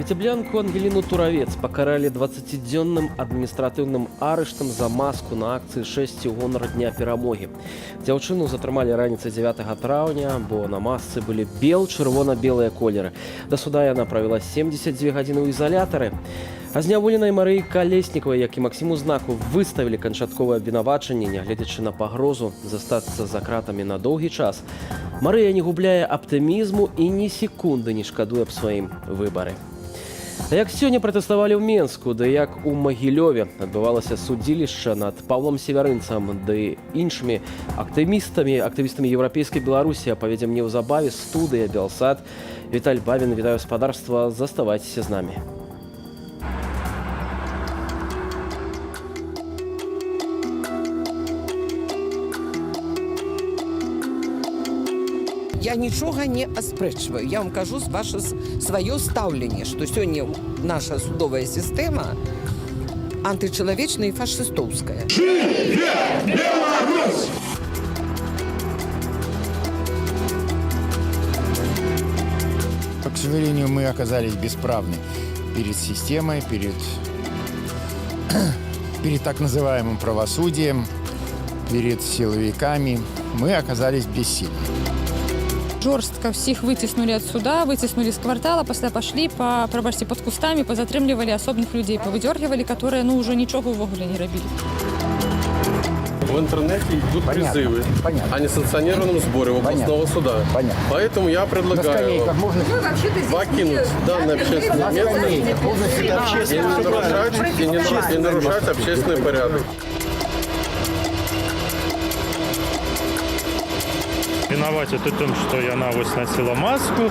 Віцеблянку Ангеліну Туравец покарали 20-дневным адміністратыўным арыштам за маску на акцыі 6 у гонар Дня перамогі. Дзяўчыну затрымалі раніцай 9 траўня, бо на масцы былі чырвона-белыя колеры. Да суда яна правяла 72 гадзіны ў ізалятары. А зняволенай Марыі Калеснікавай, як і Максіму Знаку, выставілі канчатковае абвінавачанне, нягледзячы на пагрозу застацца за кратамі на доўгі час. Марыя не губляе аптымізму і ні секунды не шкадуе аб сваім выбары. Як сёння пратэставалі ў Менску, да як у Магілёве адбывалася судзілішча над Паўлом Севярынцам, ды іншымі актывістамі еўрапейскай Беларусі, паведзе мне неўзабаве студыя Белсад. Віталь Бавін, вітаю гаспадарства, заставайцеся з намі. Я нічога не аспрэчваю. Я вам кажу сваё стаўленне, што сёння наша судовая сістэма антычалавечная і фашыстоўская. Жыве Беларусь! К сожалению, мы оказались бесправны перед системой, перед так называемым правосудием, перед силовиками. Мы оказались бессильны. Жорстка всіх выціснулі ад суда, выціснулі з квартала, пасля пашлі пад кустамі, пазатрымлівалі асобных людзей, павыдёргівалі, которые ўжо нічога ўвогуле не рабілі. В интернете идут призывы о несанкционированном сборе в областного суда. Понятно. Поэтому я предлагаю покинуть данное общественное место и не нарушать общественный порядок. Виноват это тем, что яна вось носила маску.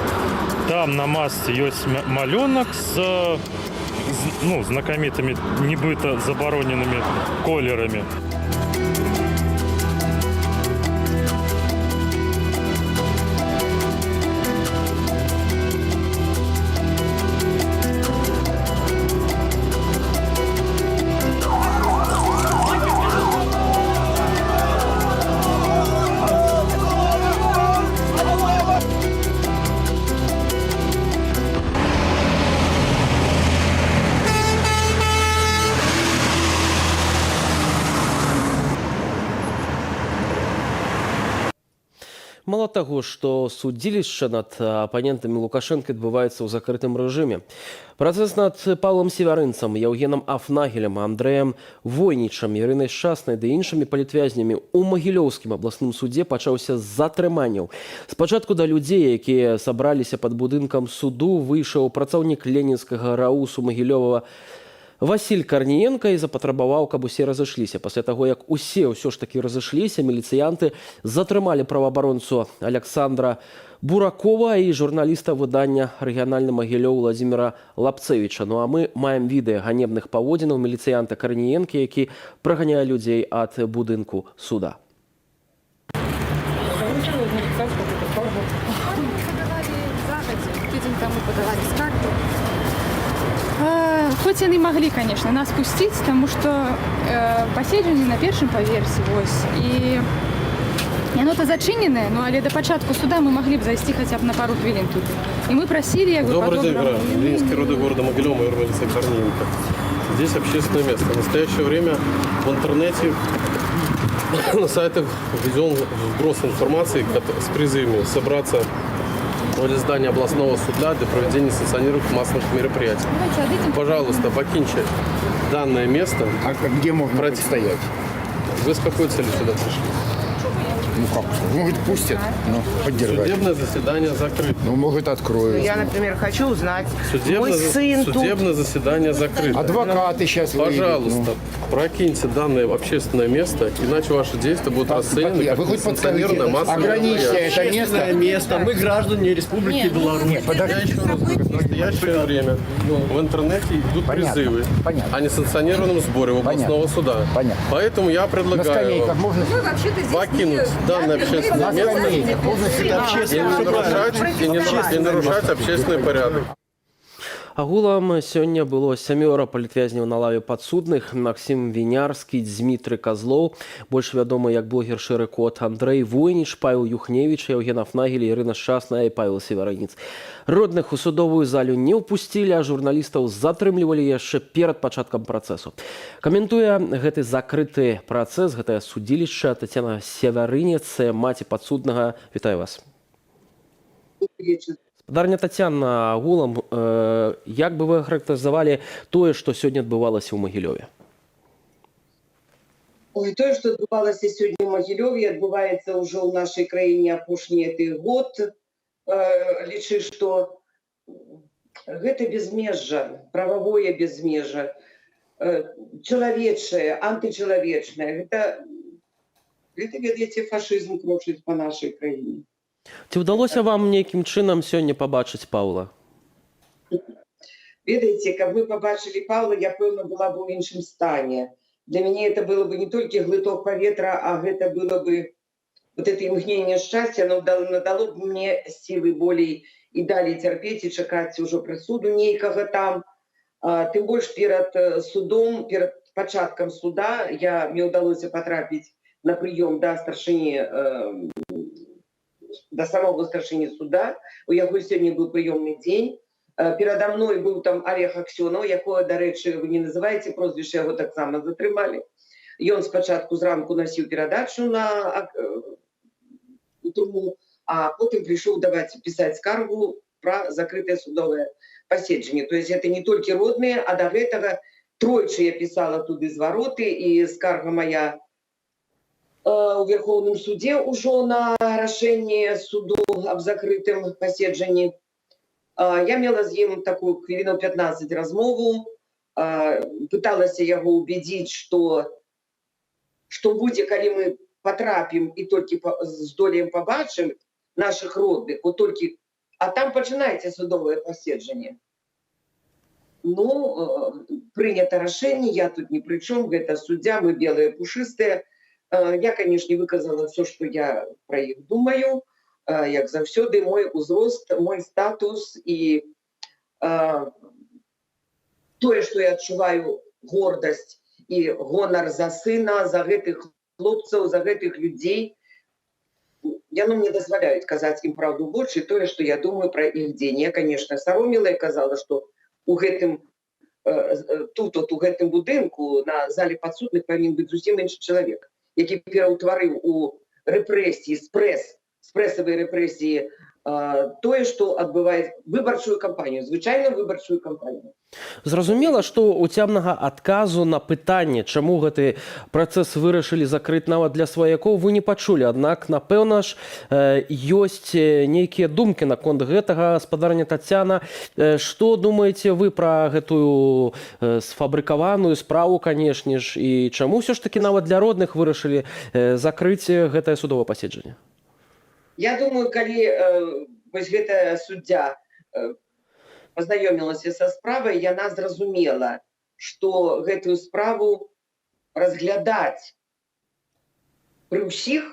Там на маске есть малюнок с знакомитыми, нібито забороненными колерами. Мало таго, што судзілішча над апанентамі Лукашэнка адбываецца ў закрытым рэжыме. Працэс над Паўлам Севярынцам, Яўгенам Афнагелем, Андрэем Войнічам, Ірынай Шчаснай ды іншымі палітвязнямі ў Магілёўскім абласным судзе пачаўся з затрыманняў. Спачатку да людзей, якія сабраліся пад будынкам суду, выйшаў працаўнік ленінскага раусу Магілёва Васіль Карніенка і запатрабаваў, каб усе разышліся. Пасля таго, як усе ўсё ж такі разышліся, міліцыянты затрымалі праваабаронцу Александра Буракова і журналіста выдання «Рэгіянальны Магілёў» Владзіміра Лапцэвіча. Ну а мы маем відэа ганебных паводзінаў міліцыянта Карніенкі, які праганяе людзей ад будынку суда. Хоць яны маглі, конечно, нас пусціць, таму што паседжанне на першым паверсе, вось, і яно-то зачыненае, ну, але да пачатку суда мы маглі б зайсці хаця б на пару хвілін туды. І мы прасілі, як бы, Добрый день, Ленинский роды города Могилёва, майор милиции Корниенко. Здесь общественное место. В настоящее время в интернете на сайтах введен вброс информации с призывами собраться возле здания областного суда для проведения санкционированных массовых мероприятий. Пожалуйста, покиньте данное место. А где можно стоять? Вы с какой целью сюда пришли? Ну как? Может, пустят, но поддержать. Судебное заседание закрыто. Ну, может, откроют. Я, например, хочу узнать, мой сын тут. Судебное заседание закрыто. Адвокаты сейчас выйдут. Пожалуйста, прокиньте данное общественное место, иначе ваши действия будут расценены А как вы хоть несанкционированное массовое ограничьте мероприятие. это место. Мы граждане Республики Беларусь. Нет, Я подождите. еще раз говорю, в настоящее время в интернете идут призывы о несанкционированном сборе в областного суда. Понятно. Поэтому я На предлагаю скамейках можно... покинуть данное общественное На место скамейках можно и не нарушать общественный порядок. Агулам сёння было 7 палітвязняў на лаве падсудных: Максим Вінярскі, Дзмітрый Козлов, больш вядомы як блогер «Шэры кот», Андрэй Войніч, Павел Юхневіч, Евген Афнагель, Ірына Шчасная і Павел Севараніц. Родных у судовую залю не ўпусцілі, а журналістаў затрымлівалі яшчэ перад пачаткам працэсу. Каментуе гэты закрыты працэс, гэтае судзілішча, Тацяна Севарынец, маці падсуднага. Вітаю вас. Спадарня Тацяна, агулам, як бы вы характарызавалі тое, што сёння адбывалася ў Магілёве? Ой, тое, што адбывалася сёння ў Магілёве, адбываецца ўжо ў нашай краіне апошні год. Лічы, што гэта безмежжа, прававое безмежжа, чалавечае, антычалавечнае. Гэта, ведаеце, фашызм крочыць па нашай краіне. Ці ўдалося вам нейкім чынам сёння пабачыць Паўла? Ведаеце, каб вы пабачылі Паўла, я, пэўна, была бы ў іншым стане. Для мяне это было бы не толькі глыток паветра, а гэта было бы вот это імгненне шчасця, оно надало б мне сілы болей і далей цярпець і чакаць ужо прысуду нейкага там. Тым больш перад судом, перад пачаткам суда мне ўдалося патрапіць на прыём да старшыні, да самого старшыні суда. У яго сёння быў прыёмны дзень. Перада мной быў там Олег Аксёнаў, якое, дарэчы, вы не называеце прозвішча, яго таксама затрымалі. Ён спачатку зранку насіў перадачу у турму, а потым прыйшоў пісаць скаргу пра закрытае судовае паседжанне. То есть это не толькі родныя, а да гэтага тройчы я пісала туды звароты, і скарга моя у Верховным суде ўжо на рашэнне суду аб закрытым паседжанні. Я мела з ім такую хвіліну 15 размову, пыталася яго убедзіць, што будзе, калі мы патрапім і толькі здолеем пабачым нашых родных, а там пачынаецца судовае паседжанне. Прынята рашэнне, я тут ні пры чым, гэта суддзя, мы белыя пушыстыя. Я, канешне, выказала все, што я пра іх думаю, як заўсёды, мой узрост, мой статус і тое, што я адчуваю гордасць і гонар за сына, за гэтых хлопцаў, за гэтых людзей. Яно мне дазваляюць казаць ім праўду ў вочы, тое, што я думаю пра іх дзень. Я, канешне, саромела і казала, што у гэтым будынку на зале падсудных павінен быць зусім іншы чалавек, які пераўтварыў у рэпрэсіі, спрэсавыя рэпрэсіі тое, што адбывае выбарчую кампанію, звычайную выбарчую кампанію. Зразумела, што уцямнага адказу на пытанне, чаму гэты працэс вырашылі закрыць нават для сваякоў, вы не пачулі. Аднак, напэўна ж, ёсць нейкія думкі наконт гэтага. Спадарня Тацяна, што думаеце вы пра гэтую сфабрыкаваную справу, канешне ж, і чаму ўсё ж такі нават для родных вырашылі закрыць гэтае судовае паседжанне? Я думаю, калі вось гэтая суддзя пазнаёмілася са справай, яна зразумела, што гэтую справу разглядаць пры ўсіх,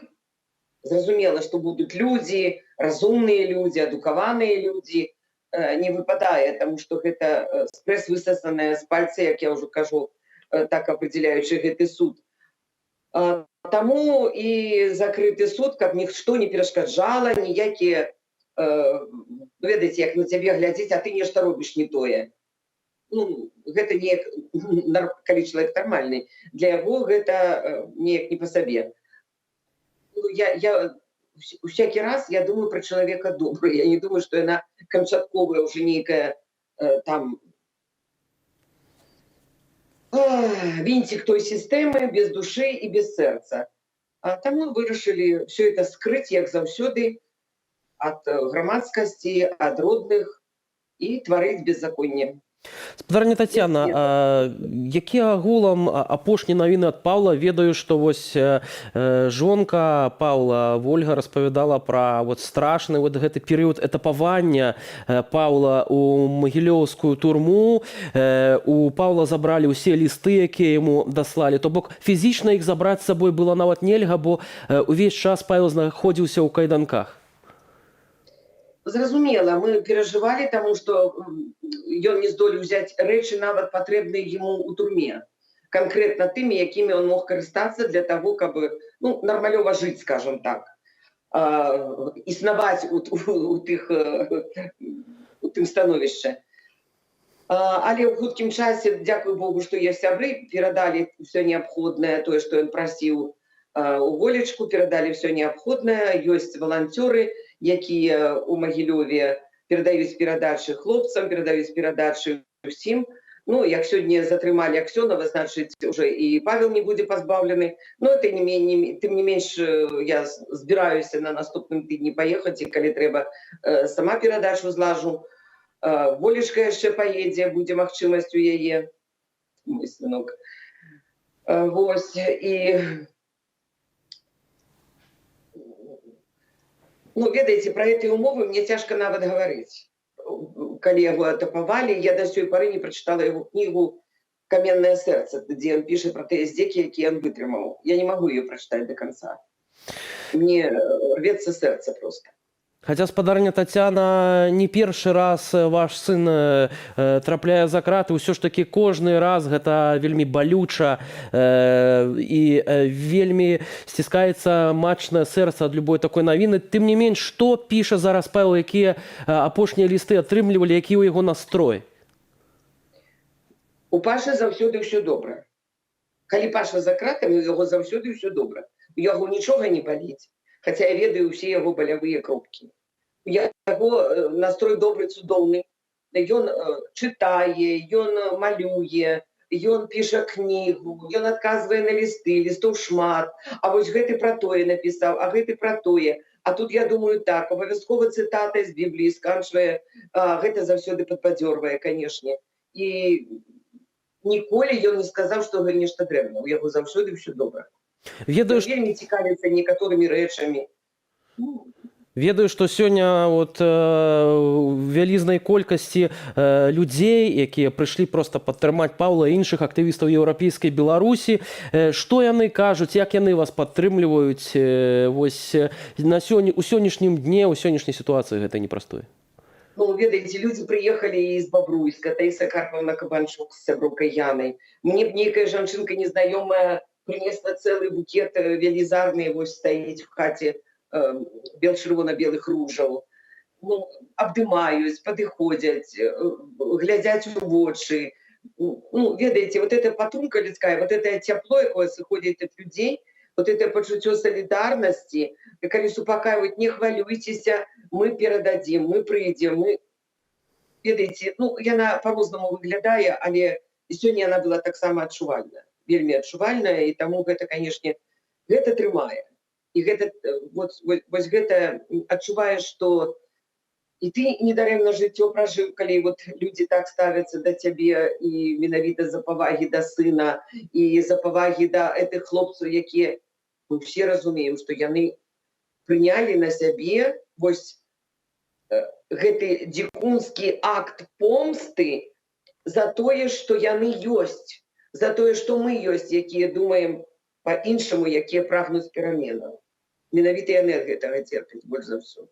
зразумела, што будуць людзі, разумныя людзі, адукаваныя людзі, не выпадае, таму што гэта спрэс высасаная з пальца, як я ўжо кажу, так апрэдзяляючы гэты суд. Таму і закрыты суд, каб нішто не перашкаджала, ніякія, ведаеце, як на цябе глядзець, а ты нешта робіш не тое. Гэта неяк, калі чалавек нармальны, для яго гэта неяк не па сабе. Усякі раз я думаю пра чалавека добры, я не думаю, што яна канчатковая ўжо нейкая там вінцік той сістэмы, без душы і без сэрца. Таму вырашылі все это скрыць, як заўсёды, ад грамадскасці, ад родных і тварыць беззаконне. Спадарня Тацяна, якія агулам апошнія навіны ад Паўла? Ведаю, што вось жонка Паўла, Вольга, распавядала пра страшны гэты перыяд этапавання Паўла ў магілёўскую турму. У Паўла забралі ўсе лісты, якія яму даслалі. То бок фізічна іх забраць з сабой было нават нельга, бо ўвесь час Павел знаходзіўся ў кайданках. Зразумела, мы перажывалі, таму што ён не здолеў узяць рэчы нават патрэбныя яму ў турме. Канкрэтна тымі, якімі ён мог карыстацца для таго, каб нармалёва жыць, скажам так. Існаваць у тым становішчы. Але ў хуткім часе, дзякуй Богу, што ёсць сябры, перадалі ўсё неабходнае, тое, што ён прасіў у волечку, перадалі ўсё неабходнае. Ёсць валанцёры, якія ў Магілёве перадаюць перадачы хлопцам, перадаюць перадачы ўсім. Як сёння затрымалі Аксёнова, значыць, уже і Павел не будзе пазбаўлены. Тым не менш, я збіраюся на наступным тыдні паехаць, і калі трэба, сама перадачу злажу. Волечка яшчэ паедзе, будзе магчымасць у яе, мой сынок. Вось, і... ведаеце, пра гэтыя умовы мне цяжка нават гаварыць. Калі яго атапавалі, я да сёй пары не прачытала яго кнігу «Каменнае сэрца», дзе ён піша пра тыя здзекі, якія ён вытрымаў. Я не магу яе прачытаць до конца. Мне рвецца сэрца проста. Хаця, спадарня Тацяна, не першы раз ваш сын трапляе за краты, ўсё ж такі кожны раз гэта вельмі балюча і вельмі сціскаецца мачнае сэрца ад любой такой навіны. Тым не менш, што піша зараз Павел, якія апошнія лісты атрымлівалі, які ў яго настрой? У Пашы заўсёды ўсё добра. Калі Паша за кратамі, у яго заўсёды ўсё добра. У яго нічога не баліць. Хаця я ведаю ўсе яго балявыя кропкі. У яго настрой добры, цудоўны. Ён чытае, ён малюе, ён піша кнігу, ён адказвае на лісты, лістоў шмат. А вось гэты пра тое напісаў, а гэты пра тое. А тут, я думаю, так, абавязкова цытата з Бібліі сканчвае. Гэта заўсёды падбадзёрвае, канешне. І ніколі ён не сказаў, што нешта дрэнна. У яго заўсёды ўсё добра. Вельмі цікавіцца некаторымі рэчамі. Ведаю, што сёння вялізнай колькасці людзей, якія прыйшлі проста падтрымаць Паўла і іншых актывістаў еўрапейскай Беларусі. Што яны кажуць, як яны вас падтрымліваюць у сённяшнім дне, у сённяшняй сітуацыі гэта непростое? Ведаеце, людзі прыехалі з Бабруйска, Таіса Карпавна Кабанчук з сяброўкай Янай. Мне б нейкая жанчынка незнаёмая принесла цэлы букет велізарны, вось стаіць в хаце чырвона-белых ружаў. Абдымаюць, падыходзяць, глядзяць у вочы. Ведаеце, вот эта падтрымка людская, вот это цяпло, якое сыходзіць ад людзей, вот это пачуццё салідарнасці, калі супакайваюць, не хвалюйцеся, мы перададзім, мы прыйдзем. Ведаеце, яна па-рознаму выглядае, але сёння яна была таксама адчувальная. Вельмі адчувальная, і таму гэта, канешне, гэта трымае. І гэта, вось гэта адчуваеш, што і ты недарэмна жыццё пражыў, калі людзі так ставяцца да цябе, і менавіта за павагі да сына, і за павагі да гэтых хлопцаў, якія, мы ўсе разумеем, што яны прынялі на сябе вось гэты дзікунскі акт помсты за тое, што яны ёсць. За тое, што мы ёсць, якія думаем па-іншаму, якія прагнуць пераменаў. Менавіта яны ад гэтага церпяць больш за ўсё.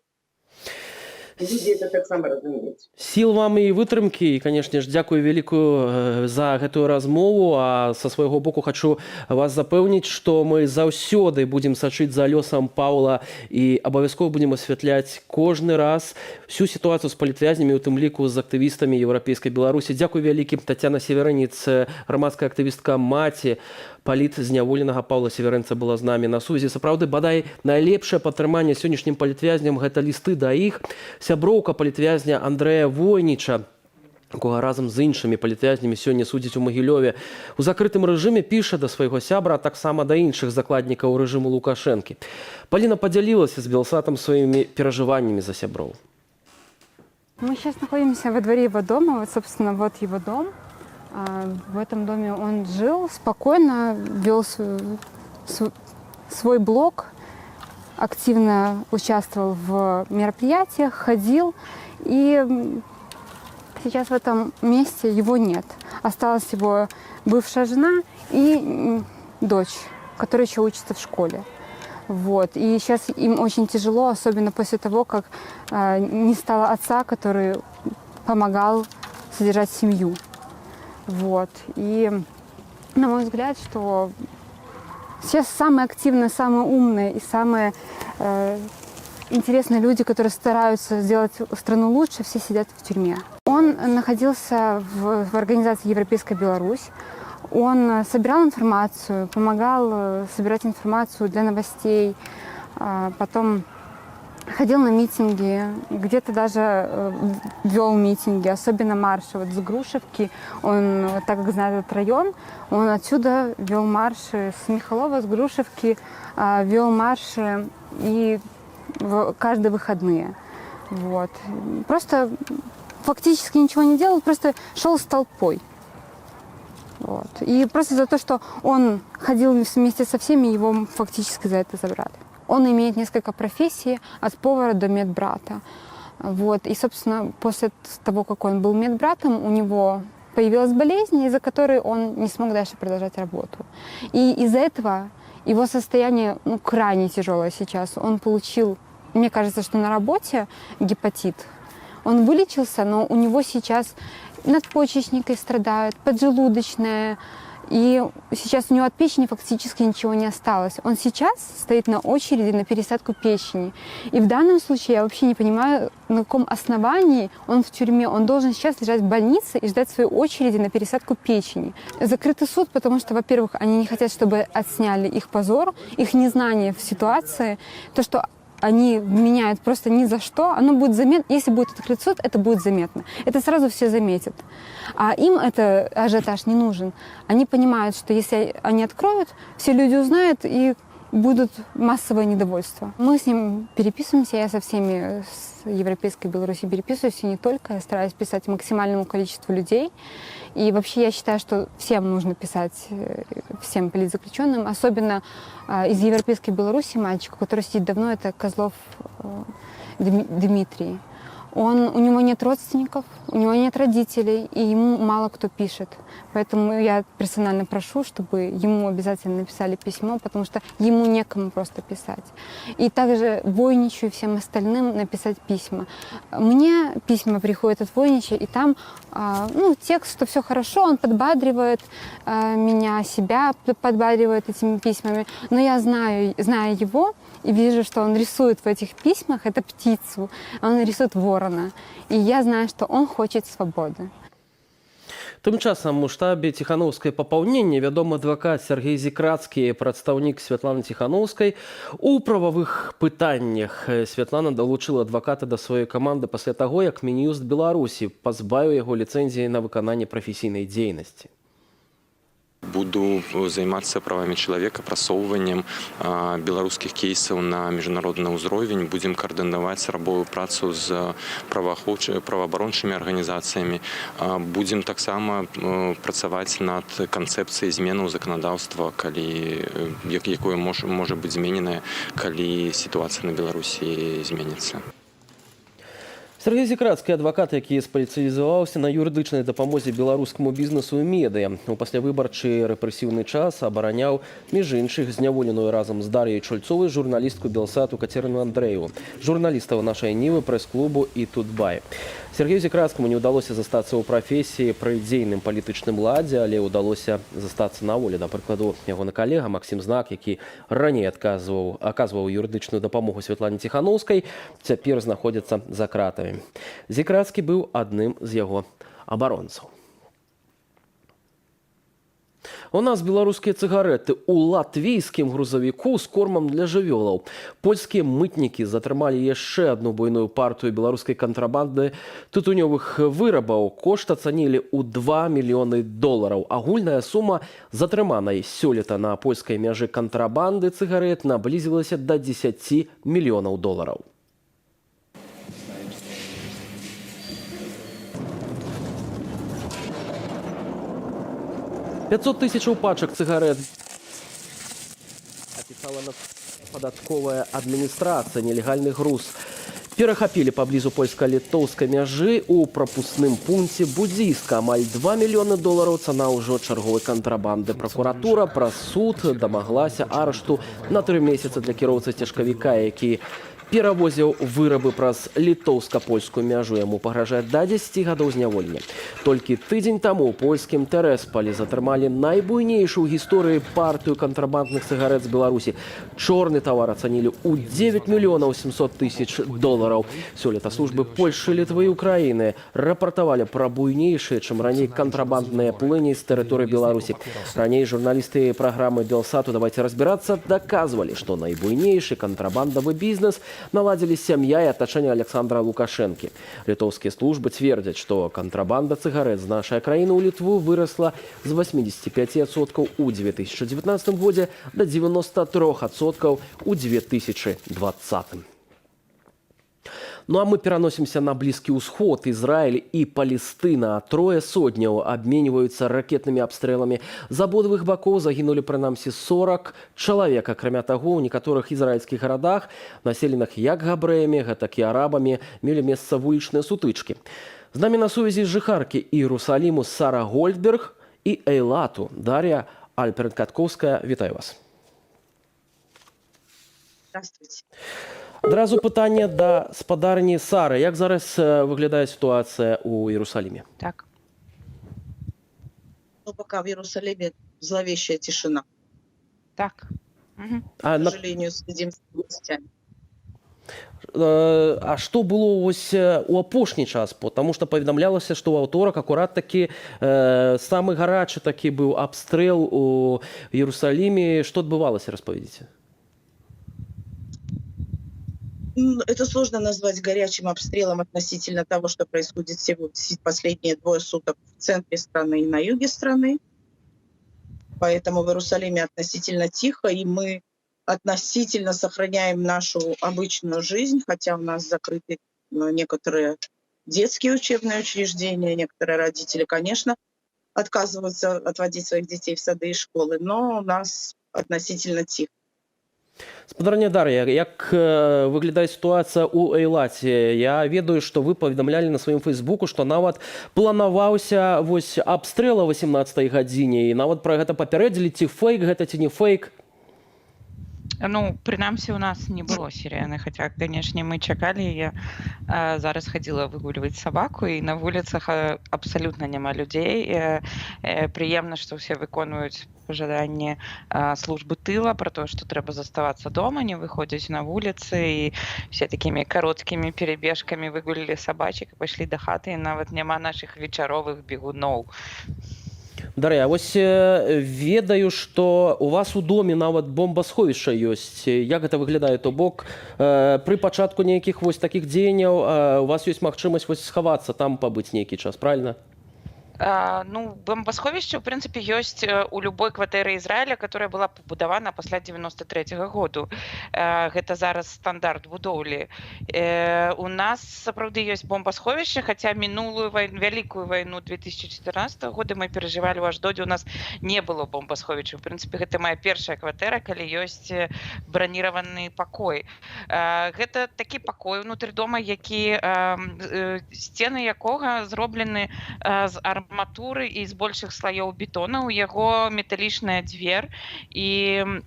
Людзі это таксама разумеюць. Сіл вам і вытрымкі, і, канешне ж, дзякую вялікую за гэтую размову, а са свайго боку хачу вас запэўніць, што мы заўсёды будзем сачыць за лёсам Паўла і абавязкова будзем асвятляць кожны раз всю сітуацыю з палітвязнямі, у тым ліку з актывістамі еўрапейскай Беларусі. Дзякуй вялікім. Тацяна Северыніц, грамадская актывістка «Маці», палітзняволенага Паўла Северэнца была з намі на сувязі. Сапраўды, бадай, найлепшае падтрыманне сённяшнім палітвязням гэта лісты да іх. Сяброўка палітвязня Андрэя Войніча, якога разам з іншымі палітвязнямі сёння судзяць у Магілёве, у закрытым рэжыме піша да свайго сябра, а таксама да іншых закладнікаў рэжыму Лукашэнкі. Паліна падзялілася з Белсатам сваімі перажываннямі за сяброў. Мы сейчас находимся во дворе его дома. Вот, собственно, вот его дом. В этом доме он жил спокойно, вел свой блог, активно участвовал в мероприятиях, ходил. И сейчас в этом месте его нет. Осталась его бывшая жена и дочь, которая еще учится в школе. Вот. И сейчас им очень тяжело, особенно после того, как не стало отца, который помогал содержать семью. Вот. И, на мой взгляд, что сейчас самые активные, самые умные и самые интересные люди, которые стараются сделать страну лучше, все сидят в тюрьме. Он находился в организации «Европейская Беларусь». Он собирал информацию, помогал собирать информацию для новостей, потом ходил на митинги, где-то даже вел митинги, особенно марши. Вот с Грушевки, он, так как знает этот район, он отсюда вел марши, с Михалова, с Грушевки вел марши и каждые выходные. Вот. Просто фактически ничего не делал, просто шел с толпой. Вот. И просто за то, что он ходил вместе со всеми, его фактически за это забрали. Он имеет несколько профессий, от повара до медбрата. Вот. И, собственно, после того, как он был медбратом, у него появилась болезнь, из-за которой он не смог дальше продолжать работу. И из-за этого его состояние крайне тяжелое сейчас. Он получил, мне кажется, что на работе гепатит. Он вылечился, но у него сейчас надпочечники страдают, поджелудочная. И сейчас у него от печени фактически ничего не осталось. Он сейчас стоит на очереди на пересадку печени. И в данном случае я вообще не понимаю, на каком основании он в тюрьме. Он должен сейчас лежать в больнице и ждать своей очереди на пересадку печени. Закрытый суд, потому что, во-первых, они не хотят, чтобы отсняли их позор, их незнание в ситуации, то, что они меняют просто ни за что, оно будет заметно. Если будет открыт суд, это будет заметно. Это сразу все заметят. А им это ажиотаж не нужен. Они понимают, что если они откроют, все люди узнают и будут массовое недовольство. Мы с ним переписываемся, я со всеми с Европейской Беларуси переписываюсь, и не только. Я стараюсь писать максимальному количеству людей. И вообще я считаю, что всем нужно писать, всем политзаключенным, особенно из Европейской Беларуси мальчику, который сидит давно, это Козлов Дмитрий. У него нет родственников, у него нет родителей, и ему мало кто пишет. Поэтому я персонально прошу, чтобы ему обязательно написали письмо, потому что ему некому просто писать. И также Войничу и всем остальным написать письма. Мне письма приходят от Войнича, и там текст, что все хорошо, он подбадривает меня, себя подбадривает этими письмами. Но я зная его, и вижу, что он рисует в этих письмах, это птицу, он рисует ворона. И я знаю, что он хочет свободы. Тым часам у штабе Ціханаўскай папаўнення вядомы адвакат Сергей Зікрацкі, прадстаўнік Святланы Ціханаўскай. У прававых пытаннях Святлана далучыла адваката да сваёй каманды пасля таго, як Мін'юст Беларусі пазбавіў яго ліцэнзіі на выкананне прафесійнай дзейнасці. Буду займацца правамі чалавека, прасоўваннем беларускіх кейсаў на міжнародны ўзровень. Будзем каардынаваць рабовую працу з праваабарончымі арганізацыямі. Будзем таксама працаваць над канцэпцыяй зменаў заканадаўства, якое можа быць змененае, калі сітуацыя на Беларусі зменіцца. Сергей Зікрацкі, адвакат, які спецыялізаваўся на юрыдычнай дапамозе беларускаму бізнесу і медыя. У паслявыбарчы рэпрэсіўны час абараняў, між іншых, зняволеную разам з Дар'яй Чульцовай журналістку Белсату Кацерыну Андрэеву, журналістаў нашай Нівы, прэс-клубу і Тутбай. Сергею Зікрацкаму не ўдалося застацца ў прафесіі пры дзейным палітычным ладзе, але ўдалося застацца на волі. Да прыкладу, ягоны калега Максім Знак, які раней аказваў юрыдычную дапамогу Святлане Ціханаўскай, цяпер знаходзіцца за кратамі. Зікрацкі быў адным з яго абаронцаў. У нас беларускія цыгарэты ў латвійскім грузавіку з кормам для жывёлаў. Польскія мытнікі затрымалі яшчэ адну буйную партыю беларускай кантрабанды тытунёвых вырабаў. Кошт ацанілі ў $2 мільёны. Агульная сума затрыманай сёлета на польскай мяжы кантрабанды цыгарэт наблізілася да $10 мільёнаў. 500 тысячаў пачак цыгарэт апісала падатковая адміністрацыя, нелегальны груз. Перахапілі паблізу польска-літоўскай мяжы у прапускным пункце Будзійска. Амаль $2 мільёны цана ўжо чарговай кантрабанды. Пракуратура праз суд дамаглася арышту на 3 месяцы для кіроўцы цяжкавіка, які перавозіў вырабы праз літоўска-польскую мяжу. Яму пагражае да 10 гадоў зняволення. Толькі тыдзень таму ў польскім Тэрэсполі затрымалі найбуйнейшую ў гісторыі партыю кантрабандных цыгарэт з Беларусі. Чорны тавар ацанілі ў $9 700 000. Сёлета службы Польшы, Літвы і Украіны рапартавалі пра буйнейшыя, чым раней кантрабандныя плыні з тэрыторыі Беларусі. Раней журналісты праграмы Белсату «Давайте разбираться» доказывали, что найбуйнейшы кантрабандавы бізнес наладили семья и оточение Александра Лукашенко. Литовские службы твердят, что контрабанда цыгарэт з нашей краіны ў Літву выросла з 85% у 2019 году до 93% у 2020. Ну а мы пераносимся на Близкий Усход. Израиль и Палестина. 3 сотняў обмениваются ракетными обстрелами. З абодвых бакоў загинули прынамсі 40 чалавек. Акрамя таго, у некаторых израильских городах, населенных як габрэямі, гэтак і арабамі, мелі месца вулічныя сутычкі. З нами на сувязі жыхаркі Иерусалиму Сара Гольдберг и Эйлату Дарья Альперт-Катковская. Вітаю вас. Здравствуйте. Одразу питання до спадарні Сари. Як зараз виглядає ситуація у Єрусалимі? Так. Ну, пока в Иерусалиме зловещая тишина. Так. К сожалению, следим за новостями. А што было ось у апошні час? Потому што паведамлялася, што ў аўторак акурат такі самы гарачы такі быў абстрэл у Иерусалиме. Што адбывалася, распавядзіце? Это сложно назвать горячим обстрелом относительно того, что происходит последние 2 суток в центре страны и на юге страны. Поэтому в Иерусалиме относительно тихо, и мы относительно сохраняем нашу обычную жизнь, хотя у нас закрыты некоторые детские учебные учреждения, некоторые родители, конечно, отказываются отводить своих детей в сады и школы, но у нас относительно тихо. Спадарня Дар'я, як выглядае сітуацыя ў Эйлаце? Я ведаю, што вы паведамлялі на сваім фейсбуку, што нават планаваўся вось абстрэл о 18-й гадзіне, і нават пра гэта папярэдзілі, ці фейк гэта, ці не фейк? Ну, прынамсі, у нас не было сірены, хаця, канешне, мы чакалі. Я зараз хадзіла выгульваць сабаку, і на вуліцах абсалютна няма людзей. Прыемна, што ўсе выконваюць пажаданні службы тыла пра тое, што трэба заставацца дома, не выходзіць на вуліцы, і все такімі кароткімі перебежкамі выгулілі сабачак і пайшлі да хаты, і нават няма нашых вечаровых бегуноў. Дар'я, вось ведаю, што у вас у доме нават бомбасховішча ёсць. Як гэта выглядае? То бок, пры пачатку нейкіх вось такіх дзеянняў у вас ёсць магчымасць вось схавацца, там пабыць нейкі час, правильно? Ну, бомбасховішча, в прынцыпе, ёсць у любой кватэры Ізраіля, которая была пабудавана пасля 93-го году. Гэта зараз стандарт будоўлі. У нас сапраўды ёсць бомбасховішча, хаця мінулую вялікую вайну 2014 года мы перажывалі ў Аждодзе, у нас не было бомбасховішча. В прынцыпе, гэта моя першая кватэра, калі ёсць браніраваны пакой. Гэта такі пакой унутры дома, які сцены якога зроблены з арматуры і з большых слоёў бетона, у яго металічная дзвер і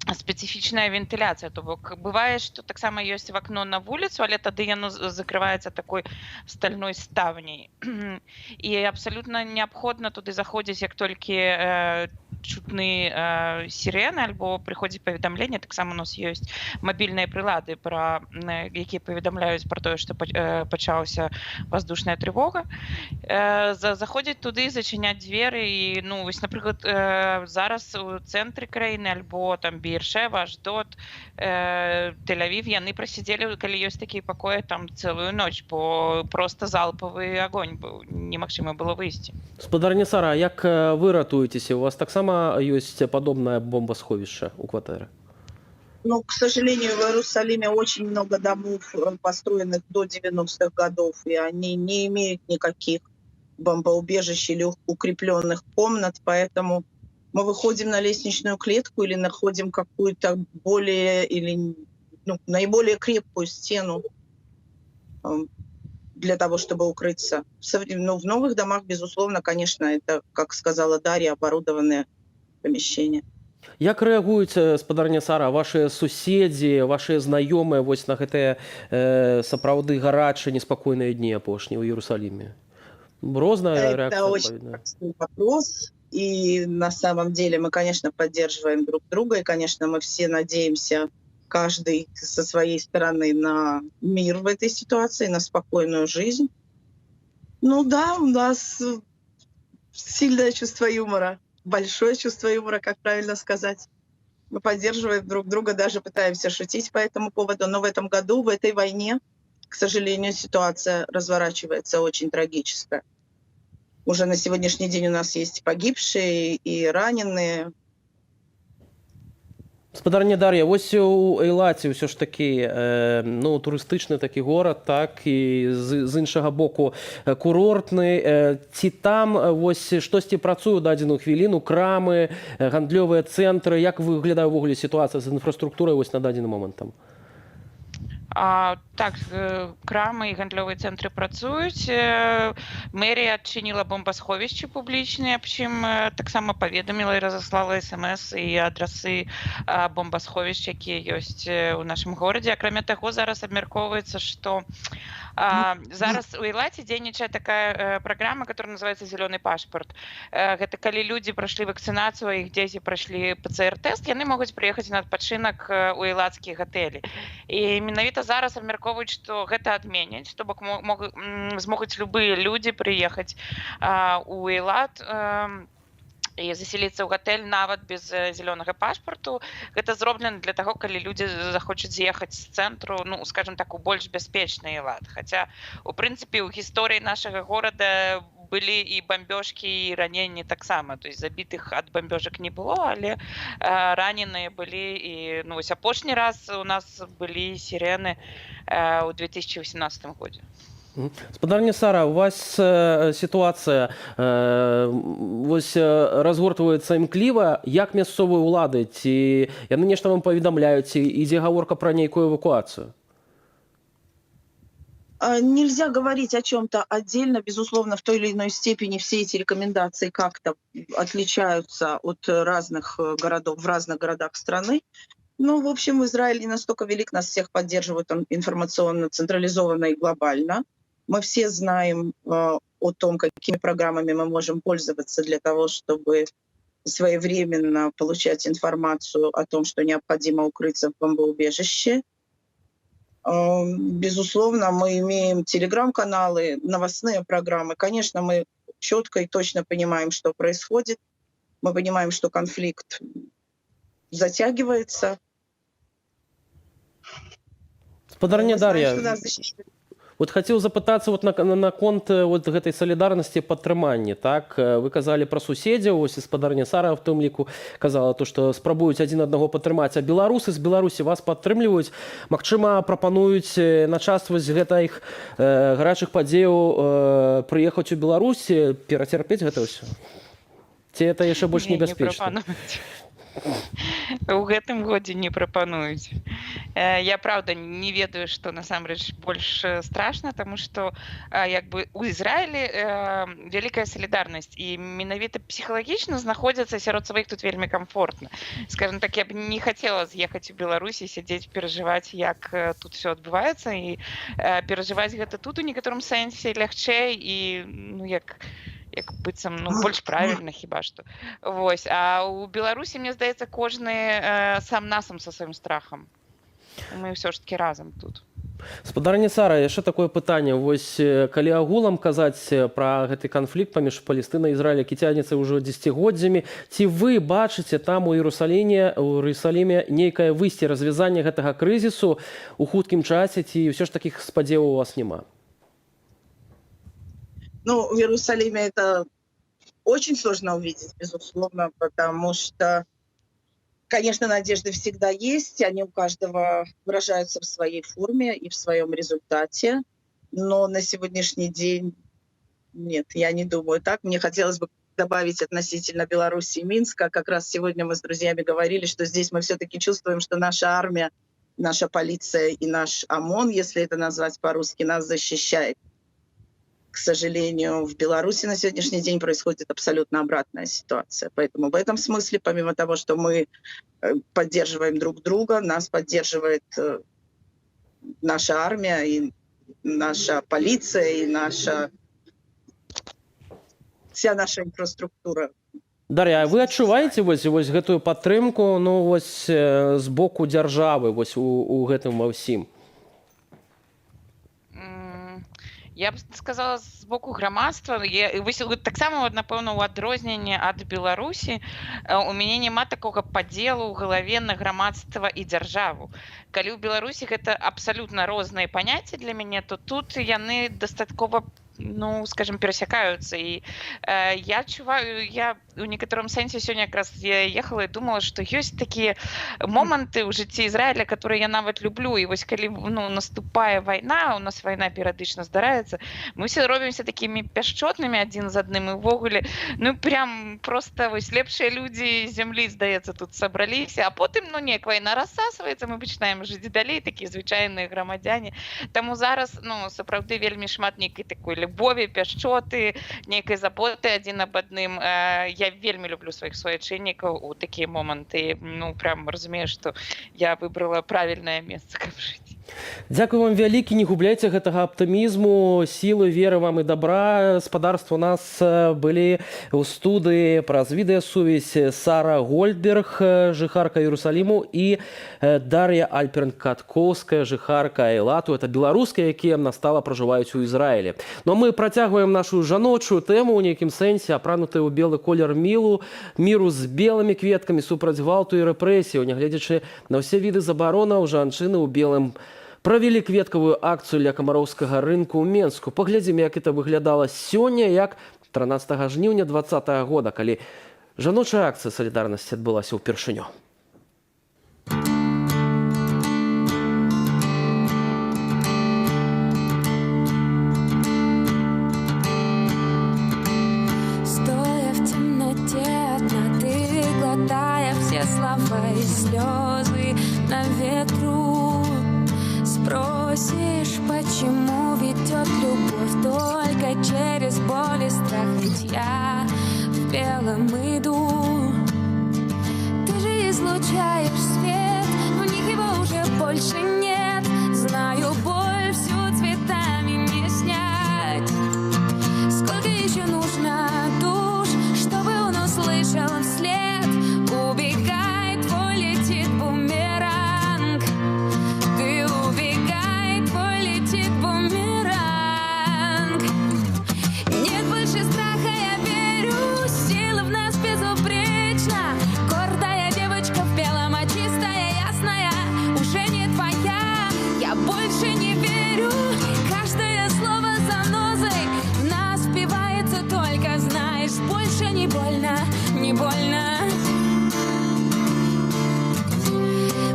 спецыфічная вентыляцыя. То бок бывае, што таксама ёсць вакно на вуліцу, але тады яно закрываецца такой стальной ставняй. І абсалютна неабходна туды заходзіць, як толькі чутны сірены альбо прыходзіць паведамленне. Таксама у нас ёсць мабільныя прылады, якія паведамляюць пра тое, што пачалася воздушная трывога. Заходзіць туды, зачыняць дзверы і, ну, вось, напрыклад, зараз у цэнтры краіны альбо там Бершева, Аждот, Тель-Авів, яны прасидзелі, калі ёсць такія пакоі, там цэлую ноч, бо просто залпавы агонь быў, немагчыма было выйсці. Спадарня Сара, як вы ратуецеся? У вас таксама ёсць падобнае бомбасховішча у кватэры? Ну, к сожалению, в Иерусалиме очень много домов, построенных до 90-х годов, и они не имеют никаких бомбоубежищ или укрепленных комнат, поэтому мы выходим на лестничную клетку или находим какую-то более или наиболее крепкую стену для того, чтобы укрыться. В новых домах, безусловно, конечно, это, как сказала Дарья, оборудованные помещения. Як рэагуюць, спадарня Сара, вашыя суседзі, вашыя знаёмыя вось на гэтыя сапраўды гарачыя, неспакойныя дні апошнія ў Іерусаліме? Розная Это реакция, очень очевидно. простой вопрос. И на самом деле мы, конечно, поддерживаем друг друга. И, конечно, мы все надеемся, каждый со своей стороны, на мир в этой ситуации, на спокойную жизнь. Ну да, у нас сильное чувство юмора. Большое чувство юмора, как правильно сказать. Мы поддерживаем друг друга, даже пытаемся шутить по этому поводу. Но в этом году, в этой войне, к сожалению, ситуация разворачивается очень трагическая. Уже на сегодняшний день у нас есть погибшие и раненые. Спадарня Дар'я, вось у Эйлаці ўсё ж такі ну, турыстычны такі горад, так, і з іншага боку курортны. Ці там вось штосьці працуе ў дадзеную хвіліну, крамы, гандлёвыя цэнтры, як выглядае ўвогуле сітуацыя з інфраструктурай вось на дадзены момант там? Так, крамы і гандлёвыя цэнтры працуюць. Мэрія адчыніла бомбасховішчы публічныя, прычым таксама паведаміла і разаслала смс і адрасы бомбасховішч, якія ёсць у нашым горадзе. Акрамя таго, зараз абмяркоўваецца, што зараз у Эйлаці дзейнічае такая праграма, которая называется «Зелёны пашпарт». Гэта калі людзі прайшлі вакцынацыю, а іх дзеці прайшлі ПЦР-тэст, яны могуць прыехаць на адпачынак у эйлацкія гатэлі. І менавіта зараз абмяркоўваюць, што гэта адменяць, то бок змогуць любыя людзі прыехаць у Эйлат і заселіцца ў гатэль нават без зелёнага пашпарту. Гэта зроблена для таго, калі людзі захочуць з'ехаць з цэнтру, ну, скажем так, у больш бяспечны Эйлат. Хаця, у прынцыпе, у гісторыі нашага горада былі і бамбёжкі, і раненні таксама. То есть забітых ад бамбёжак не было, але раненыя былі. І ну, вось апошні раз у нас былі сірэны ў 2018 годзе. Спадарня Сара, у вас сітуацыя вось разгортваецца імкліва, як мясцовыя ўлады, ці яны нешта вам паведамляюць, ці ідзе гаворка пра нейкую эвакуацыю? Нельзя говорить о чем-то отдельно. Безусловно, в той или иной степени все эти рекомендации как-то отличаются от разных городов в разных городах страны. Ну, в общем, Израиль не настолько велик, нас всех поддерживают информационно, централизованно и глобально. Мы все знаем о том, какими программами мы можем пользоваться для того, чтобы своевременно получать информацию о том, что необходимо укрыться в бомбоубежище. Безусловно, мы имеем телеграм-каналы, новостные программы. Конечно, мы четко и точно понимаем, что происходит. Мы понимаем, что конфликт затягивается. Спадарня Дар'я, вот хацеў запытацца вот наконт вот гэтай салідарнасці, падтрымання, так? Вы казалі пра суседзяў, ось і спадарня Сара в тым ліку казала, то, што спрабуюць адзін аднаго падтрымаць, а беларусы з Беларусі вас падтрымліваюць, магчыма, прапануюць на час вось гэтых гарачых падзеяў прыехаць у Беларусь, перацярпець гэта ўсё? Ці это яшчэ больш небяспечна? У гэтым годзе не прапануюць. Я, правда, не ведаю, што насамрэч больш страшна, таму што як бы у Ізраілі вялікая салідарнасць, і менавіта псіхалагічна знаходзяцца сярод сваіх тут вельмі камфортна. Скажем так, я б не хацела з'ехаць у Беларусі, сядзець, перажываць, як тут все адбываецца, і перажываць гэта тут у некаторым сэнсе лягчэй і, ну, як быццам, ну, больш правільна хіба што. Вось. А ў Беларусі, мне здаецца, кожны сам-насам са сваім страхам. Мы ўсё ж такі разам тут. Спадарня Сара, яшчэ такое пытанне. Вось калі агулам казаць пра гэты канфлікт паміж Палестынай і Ізраілем, які цягнецца ўжо дзесяцігоддзямі, ці вы бачыце там у Іерусаліме нейкае выйсце, развязанне гэтага крызісу у хуткім часе, ці ўсё ж такіх спадзеваў у вас няма? Ну, в Иерусалиме это очень сложно увидеть, безусловно, потому что, конечно, надежды всегда есть, они у каждого выражаются в своей форме и в своем результате, но на сегодняшний день нет, я не думаю так. Мне хотелось бы добавить относительно Беларуси и Минска. Как раз сегодня мы с друзьями говорили, что здесь мы все-таки чувствуем, что наша армия наша полиция и наш ОМОН, если это назвать по-русски, нас защищает. К сожалению, в Беларуси на сегодняшний день происходит абсолютно обратная ситуация. Поэтому в этом смысле, помимо того, что мы поддерживаем друг друга, нас поддерживает наша армия, и наша полиция, и вся наша инфраструктура. Дар'я, а вы адчуваеце вось гэтую падтрымку, ну вось з боку дзяржавы вось у гэтым ва ўсім? Я б сказала, з боку грамадства, таксама, напэўна, у адрозненне ад Беларусі, у мяне няма такога падзелу ў галаве на грамадства і дзяржаву. Калі ў Беларусі гэта абсалютна розныя паняцці для мяне, то тут яны дастаткова, ну, скажем, перасякаюцца. І я адчуваю, я у некаторым сэнсе сёння якраз я ехала і думала, што ёсць такія моманты ў жыцці Ізраіля, которые я нават люблю. І вось калі наступае вайна, у нас вайна перыядычна здараецца, мы все робімся такімі пяшчотнымі адзін з адным. І ўвогуле, ну, прям проста вось лепшыя людзі зямлі, здаецца, тут сабраліся, а потым, ну, неяк вайна рассасваецца, мы пачынаем жыць далей, такія звычайныя грамадзяне. Таму зараз, ну, сапраўды вельмі шмат нейкай такой любові, пяшчоты, нейкай заботы адзін аб адным. Я вельмі люблю сваіх суайчыннікаў у такія моманты. Ну, прям разумею, што я выбрала правільнае месца, каб жыць. Дзякую вам вялікі, не губляйце гэтага аптымізму, сілы, веры вам і добра. Спадарства, у нас былі ў студыі праз відэасувязь Сара Гольдберг, жыхарка Іерусаліму, і Дар'я Альперн-Каткоўская, жыхарка Эйлату. Это беларускія, якія настала пражываюць у Ізраілі. Но мы працягваем нашу жаночую тэму, у нейкім сэнсе апранутую ў белы колер міру з белымі кветкамі супраць гвалту і рэпрэсіяў. Нягледзячы на ўсе віды забаронаў, жанчыны ў белым правялі кветкавую акцыю ля камароўскага рынку ў Менску. Паглядзім, як это выглядала сёння, як 13 жніўня 2020 года, калі жаночая акцыя салідарнасці адбылася ўпершыню. Стоя в темноте, одна глотая все слова и слезы на ветру, спросишь, почему ведет любовь только через боль и страх, ведь я в белом иду. Ты же излучаешь свет, в них его уже больше нет. Знаю, боль всю цветами не снять. Сколько еще нужно душ, чтобы он услышал вслед? Убегай, твой летит бумеранг. Ты убегай, твой летит бумеранг. Нет больше страха, я верю, сила в нас безупречна. Гордая девочка в белом, а чистая, ясная уже не твоя. Я больше не верю, каждое слово занозой в нас впивается, только знаешь, больше не больно, не больно.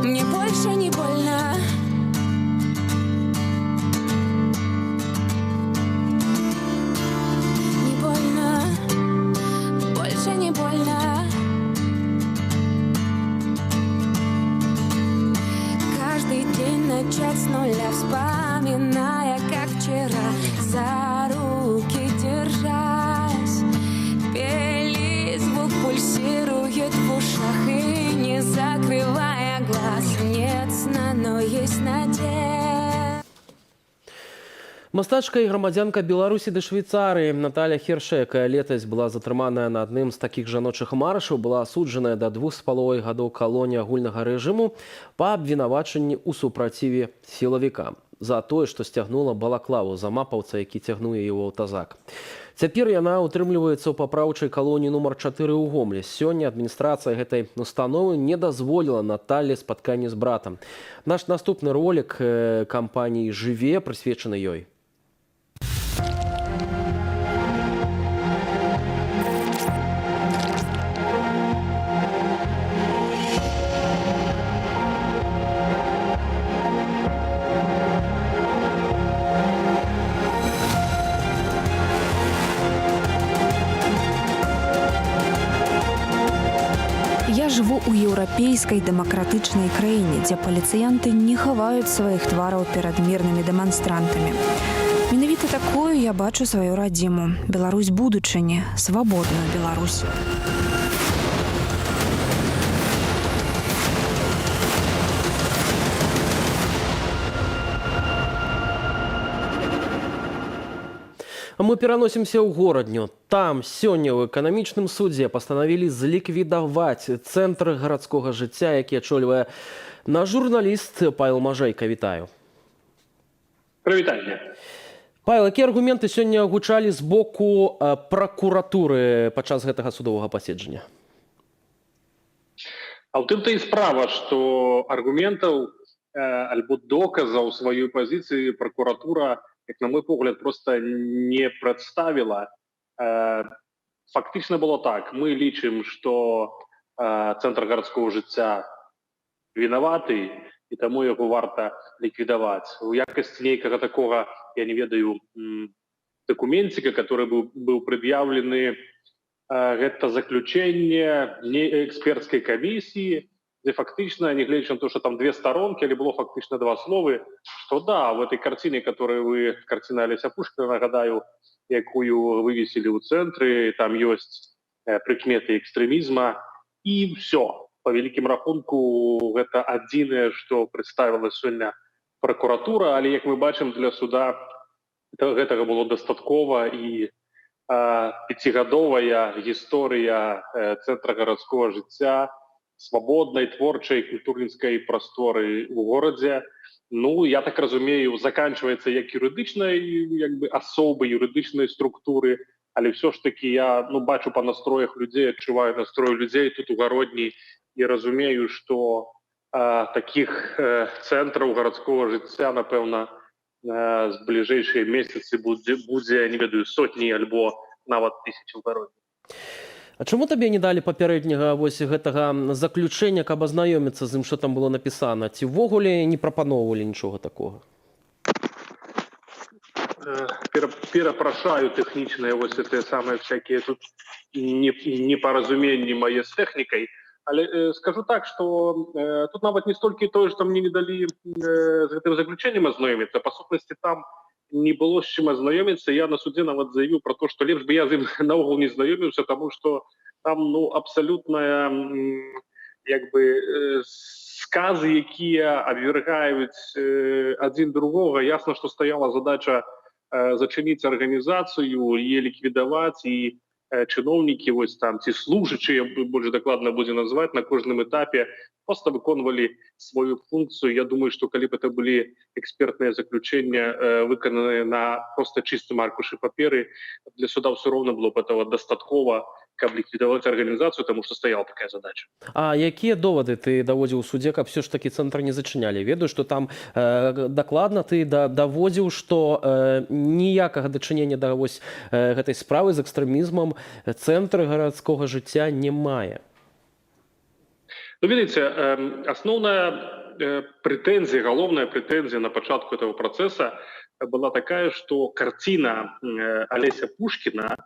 Мне больше не больно. Не больно, больше не больно. Каждый день начать с нуля, вспоминая, как вчера, за руки держась, пели, звук пульсирует в ушах, и не закрывая глаз, нет сна, но есть надежда. Мастачка і грамадзянка Беларусі ды Швейцарыі Наталя Херше, якая летась была затрыманая на адным з такіх жаночых маршаў, была асуджаная да 2,5 гадоў калоніі агульнага рэжыму па абвінавачанні ў супраціве сілавікам за тое, што сцягнула балаклаву за мапаўца, які цягнуў яе ў аўтазак. Цяпер яна ўтрымліваецца ў папраўчай калоніі нумар 4 ў Гомлі. Сёння адміністрацыя гэтай установы не дазволіла Наталлі спатканне з братам. Наш наступны ролик кампаніі «Жыве» прысвечаны ёй. жыву ў еўрапейскай дэмакратычнай краіне, дзе паліцыянты не хаваюць сваіх твараў перад мірнымі дэманстрантамі. Менавіта такую я бачу сваю радзіму. Беларусь будучыні, свабодную Беларусь. А мы пераносімся ў горадню. Там сёння ў эканамічным судзе пастанавілі зліквідаваць цэнтр гарадскога жыцця, які ачольвае наш журналіст Павел Мажэйка. Вітаю. Прывітанне. Павел, якія аргументы сёння гучалі з боку пракуратуры падчас гэтага судовага паседжання? А ў тым-то і справа, што аргументаў альбо доказаў сваёй пазіцыі пракуратура, як на мой погляд, просто не прадставіла. Фактычна было так. Мы лічым, што цэнтр гарадскога жыцця вінаваты, і таму яго варта ліквідаваць. У якасці нейкага такога, я не ведаю, дакументика, который быў пред'яўлены, гэта заключэнне экспертскай камісіі, где фактично, не глядя на то, что там 2 сторонки, или было фактично 2 слова, что да, в этой картине, которую вы, картина Олеся Пушкина, нагадаю, якую вывесили у центре, там есть прикметы экстремизма, и все. По великим рахунку, это одиное, что представила сегодня прокуратура, але, як мы бачим, для суда этого было достатково, и 5-гадовая история центра городского жыцця, свободной, творчей, культурніцкай просторы у городе. Ну, я так разумею, заканчивается як юридичной, якби особы юридичной структуры, але все ж таки я бачу по настроях людей, відчуваю настрой людей тут у Городні і разумею, що таких центрів городського життя, напевно, з ближайшие месяцы буде, не ведаю, сотні або нават тисячі в Городні. А чому табе не далі папярэдняга вось гэтага заключэння, каб азнаёміцца з ім, што там было напісана? Ці ўвогуле не прапаноўвалі нічога такога? Перапрашаю тэхнічныя вось гэтыя самыя всякие тут непаразуменні мае з тэхнікай. Але скажу так, што тут нават не столькі тое, што мне не далі з гэтым заключэннем азнаёміцца. Па сутнасці там не было з чым азнаёміцца. Я на суде нават заявіў про то, што лепш бы я з ім наогул не знаёміўся, таму што там абсалютная сказы, якія абвяргаюць адзін другога. Ясна, што стаяла задача зачыніць арганізацыю, яе ліквідаваць, і чыноўнікі вось там ці служачыя, больш дакладна будзе назваць, на кожным этапе просто выконвалі сваю функцыю. Я думаю, што калі б это былі экспертныя заключэння, выкананыя на просто чыстым аркушы паперы, для суда ўсё роўна было б этого дастаткова, каб ліквідаваць арганізацыю, таму што стаяла такая задача. А якія довады ты даводзіў у суде, каб все ж таки цэнтр не зачынялі? Ведаю, што там дакладна ты даводзіў, што ніякага дачынення да вось гэтай справы з экстрэмізмам цэнтр гарадскога жыцця не мае. Ну, видите, основная претензия, головная претензия на початку этого процесса была такая, что картина Олеся Пушкина,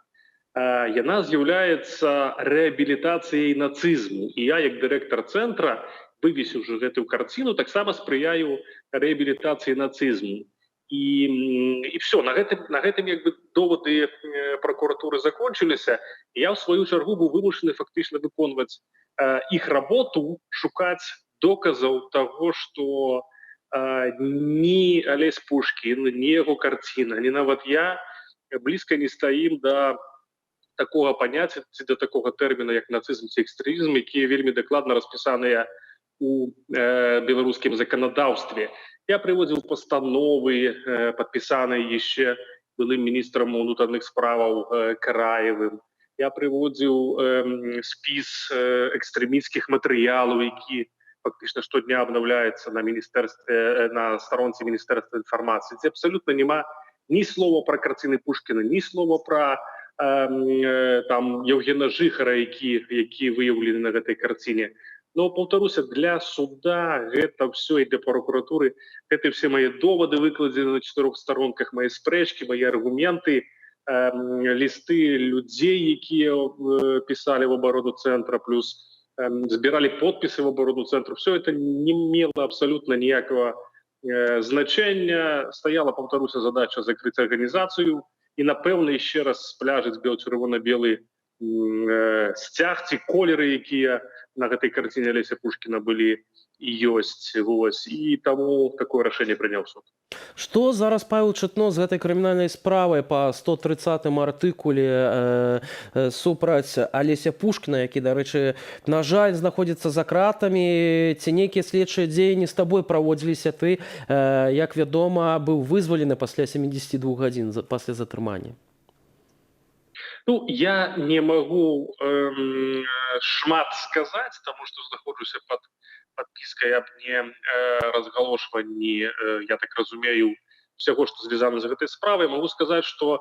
яна з'яўляецца рэабілітацыяй нацызму. І я, як дырэктар цэнтра, вывесіўшы гэтую карціну, таксама спрыяю рэабілітацыі нацызму. І все, на гэтым доводы прокуратуры закончыліся. Я в сваю чаргу быў вымушаны фактычна выконваць іх работу, шукаць доказаў таго, што ні Олесь Пушкін, ні яго карціна, ні нават я блізка не стаім да такога паняцця ці да такога тэрміна, як нацызм ці экстрэмізм, якія вельмі дакладна распісаныя у беларускім заканадаўстве. Я приводил постановы, подписанные еще былым министром внутренних справ Караевым. Я приводил спис экстремистских материалов, які фактично штодня обновляется на сторонці Міністерства інформації. Це абсолютно нема ні слова про картини Пушкіна, ні слова про Євгена Жихара, які виявлені на гэтай картине. Но, повторюся, для суда гэта все і для прокуратуры, гэта все мои доводы выкладзены на 4 сторонках, мои спрэчкі, мои аргументы, листы людей, якія писали в оборону центра, плюс збирали подписы в оборону центру. Все это не имело абсолютно никакого значения. Стояла, повторюся, задача закрыть организацию и, напевно, еще раз спляжить бело-червоно-белый стяг, ці колеры, якія на этой картине Олеся Пушкина были и есть. И тому такое решение принял суд. Што зараз Павел Чытно з гэтай крымінальнай справай па 130 артыкуле супраць Алеся Пушкіна, які, дарэчы, на жаль, знаходзіцца за кратамі, ці нейкія следчыя дзеянні з табой праводзіліся, ты, як вядома, быў вызвалены пасля 72 гадзін пасля затрымання? Ну, я не могу шмат сказать, потому что знаходжуся под подпиской об не разгалошванні, я так разумею, всего, что звязано з гэтай справай. Могу сказать, что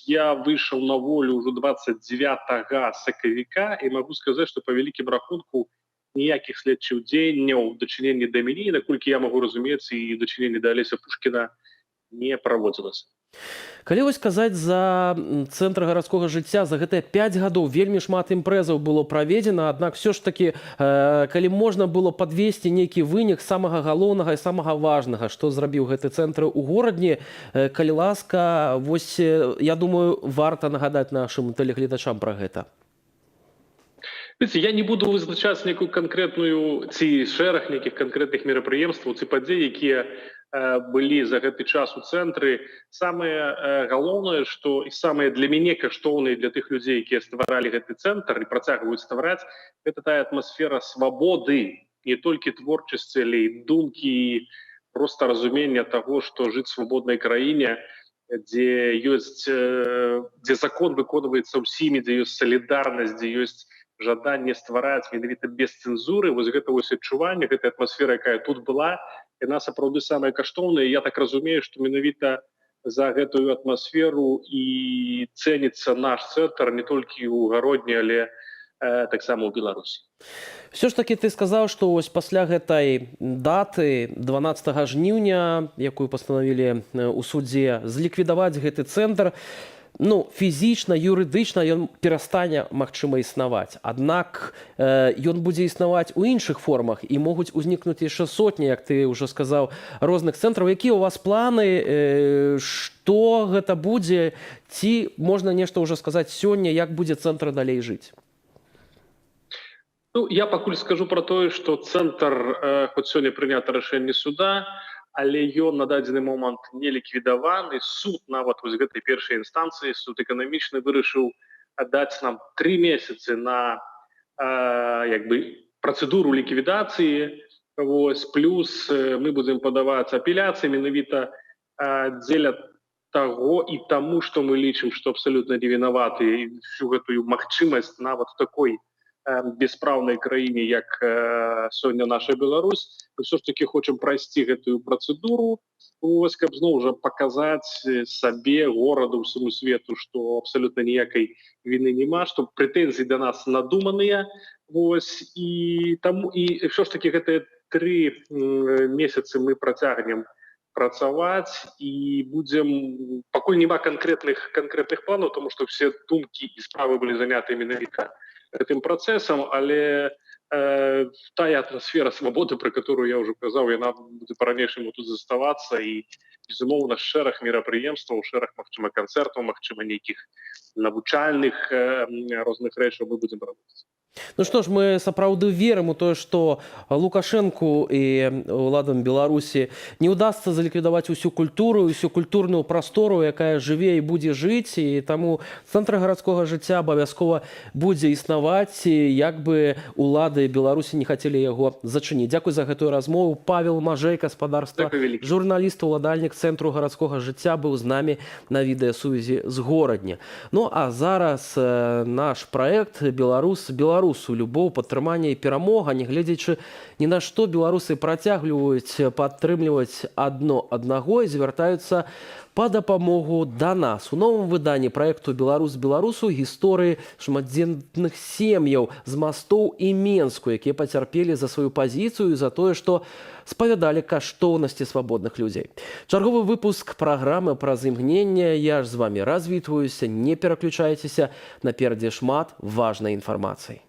я вышел на волю уже 29 сакавіка, и могу сказать, что по великим рахунку ніяких следчых дзеянняў в дачыненні да мяне, наколькі я могу разумець, і в дачыненні да Алеся Пушкіна не праводзілася. Калі вось казаць за цэнтр гарадскога жыцця, за гэтыя 5 гадоў вельмі шмат імпрэзаў было праведзена, аднак все ж таки, калі можна было падвесці нейкі вынік самага галоўнага і самага важнага, што зрабіў гэты цэнтр у горадні, калі ласка, вось, я думаю, варта нагадаць нашым тэлегледачам пра гэта. Видите, я не буду вызначаць некую конкретную ці шэраг нейкіх конкретных мерапрыемстваў ці падзей, якія былі за гэты час у цэнтры. Самае галоўнае, што і самае для мяне каштоўнае для тых людзей, якія стваралі гэты цэнтр і працягваюць ствараць, гэта тая атмасфера свабоды, не толькі творчасці, але і думкі, просто разумення таго, што жыць в свабоднай краіне, дзе закон выконваецца ўсімі, дзе ёсць салідарнасць, дзе ёсць жаданне ствараць менавіта без цэнзуры, вось гэта вось адчуванне, гэтая атмасфера, якая тут была, яна сапраўды самая каштоўная. Я так разумею, што менавіта за гэтую атмасферу і цэніцца наш цэнтр не толькі ў гародні, але таксама ў Беларусі. Все ж таки ты сказаў, што ось пасля гэтай даты 12 жніўня, якую пастанавілі ў судзе, зліквідаваць гэты цэнтр, ну, фізічна, юрыдычна ён перастане, магчыма, існаваць. Аднак ён будзе існаваць у іншых формах і могуць узнікнуць яшчэ сотні, як ты ўжо сказаў, розных цэнтраў. Якія у вас планы, што гэта будзе, ці можна нешта ўжо сказаць сёння, як будзе цэнтр далей жыць? Ну, я пакуль скажу про тое, што цэнтр, хоць сёння прынята рашэнне суда, але ён на дадзены момант не ліквідаваны. Суд нават вось гэтай першай інстанцыі, суд эканамічны, вырашыў аддаць нам 3 месяцы на працэдуру ліквідацыі. Плюс мы будзем падаваць апеляцыі менавіта дзеля таго і таму, што мы лічым, што абсалютна не вінаваты, і всю гэтую магчымасць нават такой беспраўнай краіне, як сёння наша Беларусь, мы все ж таки хочам прайсці гэтую працэдуру, каб зноў жа паказаць сабе, гораду, ўсяму свету, што абсалютна ніякай віны няма, што прэтэнзіі да нас надуманыя. І все ж таки гэтыя 3 месяцы мы працягнем працаваць і будзем, пакуль няма конкретных планаў, тому што все думкі і справы былі заняты менавіта гэтым працэсам, але тая атмасфера свабоды, про которую я уже казаў, яна будзе па-ранейшаму тут заставацца, і безумоўна шэраг мерапрыемстваў, шэраг, магчыма, канцэртаў, магчыма, нейкіх навучальных розных рэчаў мы будзем робіць. Ну што ж, мы сапраўды верым у тое, што Лукашэнку і ўладам Беларусі не ўдасца заліквідаваць усю культуру, усю культурную прастору, якая жыве і будзе жыць, і таму цэнтр гарадскога жыцця абавязкова будзе існаваць, як бы улады Беларусі не хацелі яго зачыніць. Дзякуй за гэтую размову. Павел Мажэй, гаспадарства, журналіст, уладальнік цэнтру гарадскога жыцця, быў з намі на відэасувязі з горадні. Ну а зараз наш праект «Беларусу любоў, падтрымання і перамога», нягледзячы ні на што, беларусы працягваюць падтрымліваць адно аднаго і звяртаюцца па дапамогу да нас. У новым выданні праекту «Беларус беларусу» гісторыі шматдзетных сем'яў з Мастоў і Менску, якія пацярпелі за сваю пазіцыю і за тое, што спавядалі каштоўнасці свабодных людзей. Чарговы выпуск праграмы «Праз імгненне». Я ж з вамі развітваюся, не пераключайцеся, наперадзе шмат важнай інфармацыі.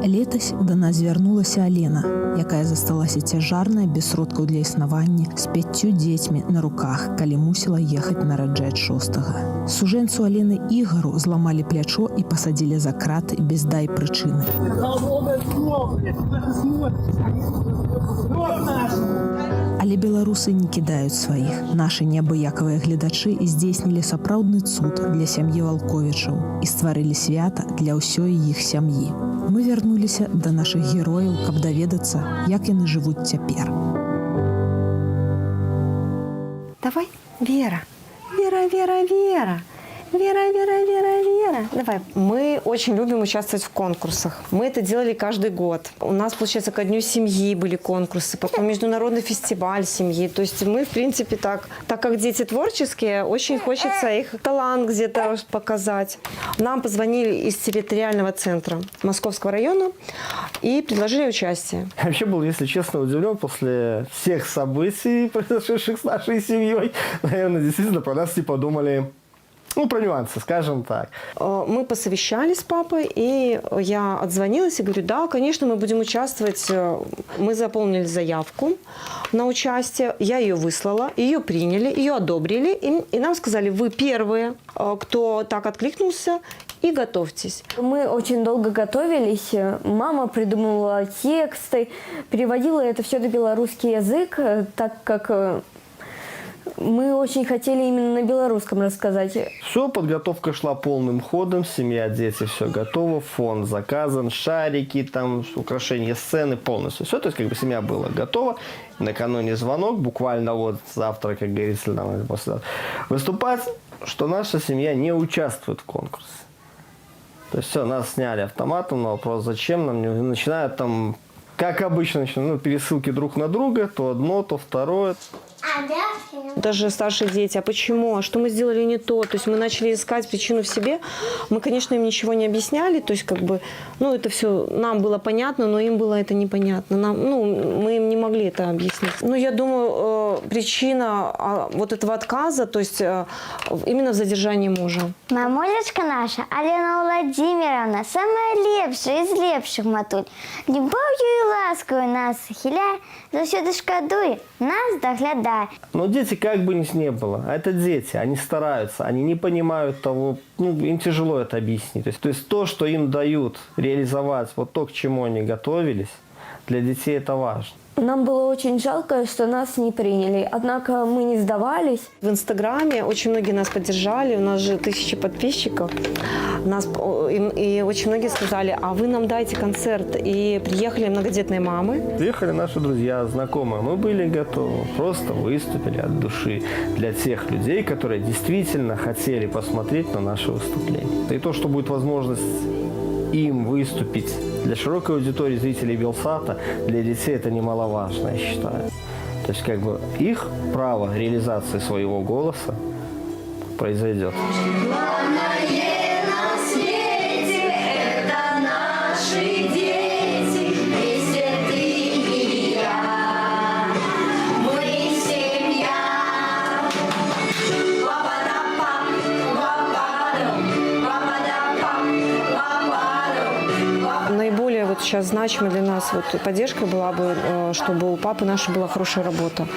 Летась да нас звярнулася Алена, якая засталася цяжарная, без сродкаў для існавання, з 5 дзецьмі на руках, калі мусіла ехаць нараджаць 6-га. Сужэнцу Алены Ігару зламалі плячо і пасадзілі за краты без дай прычыны. Але беларусы не кідаюць сваіх. Нашы неабыякавыя гледачы здзейснілі сапраўдны цуд для сям'і Валковічаў і стварылі свята для ўсёй іх сям'і. Мы вярнуліся да нашых герояў, каб даведацца, як яны жывуць цяпер. Давай, Вера. Вера, Вера, Вера. Вера, Вера, Вера, Вера. Давай. Мы очень любим участвовать в конкурсах. Мы это делали каждый год. У нас, получается, ко Дню семьи были конкурсы, потом международный фестиваль семьи. То есть мы, в принципе, так как дети творческие, очень хочется их талант где-то показать. Нам позвонили из территориального центра Московского района и предложили участие. Я вообще был, если честно, удивлен после всех событий, произошедших с нашей семьей. Наверное, действительно про нас типа думали... про нюансы, скажем так. Мы посовещались с папой, и я отзвонилась и говорю, да, конечно, мы будем участвовать. Мы заполнили заявку на участие, я ее выслала, ее приняли, ее одобрили, и нам сказали, вы первые, кто так откликнулся, и готовьтесь. Мы очень долго готовились. Мама придумывала тексты, переводила это все на белорусский язык, так как... Мы очень хотели именно на белорусском рассказать. Все, подготовка шла полным ходом, семья, дети, все готово, фон заказан, шарики, там, украшения сцены, полностью все. То есть, как бы семья была готова. Накануне звонок, буквально вот завтра, как говорится, нам после выступать, что наша семья не участвует в конкурсе. То есть все, нас сняли автоматом на вопрос, зачем нам, не начинают там, как обычно, пересылки друг на друга, то одно, то второе. Даже старшие дети, а почему, а что мы сделали не то, то есть мы начали искать причину в себе, мы, конечно, им ничего не объясняли, то есть как бы, это все нам было понятно, но им было это непонятно, мы им не могли это объяснить. Я думаю, причина вот этого отказа, то есть именно в задержании мужа. Мамулечка наша, Алена Владимировна, самая лепшая из лепших матуль, любов'ю і ласкою нас хиляє, завсёды шкадує, нас доглядає. Но дети как бы не было. А это дети, они стараются, они не понимают того, им тяжело это объяснить. То есть то, что им дают реализовать, вот то, к чему они готовились, для детей это важно. Нам было очень жалко, что нас не приняли, однако мы не сдавались. В Инстаграме очень многие нас поддержали, у нас же 1000 подписчиков. И очень многие сказали, а вы нам дайте концерт. И приехали многодетные мамы. Приехали наши друзья, знакомые. Мы были готовы, просто выступили от души для тех людей, которые действительно хотели посмотреть на наше выступление. И то, что будет возможность им выступить для широкой аудитории зрителей Белсата, для детей это немаловажно, я считаю. То есть как бы их право реализации своего голоса произойдет. Наиболее сейчас значимой для нас поддержкой была бы, чтобы у папы нашей была хорошая работа.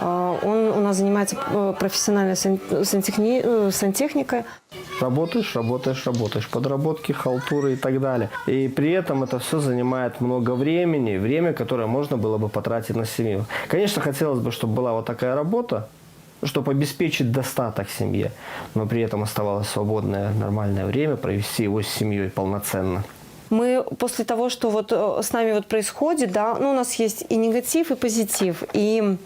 Он у нас занимается профессиональной сантехникой. Работаешь, подработки, халтуры и так далее. И при этом это все занимает много времени, время, которое можно было бы потратить на семью. Конечно, хотелось бы, чтобы была вот такая работа, чтобы обеспечить достаток семье, но при этом оставалось свободное, нормальное время провести его с семьей полноценно. Мы после того, что с нами происходит, да, у нас есть и негатив, и позитив. И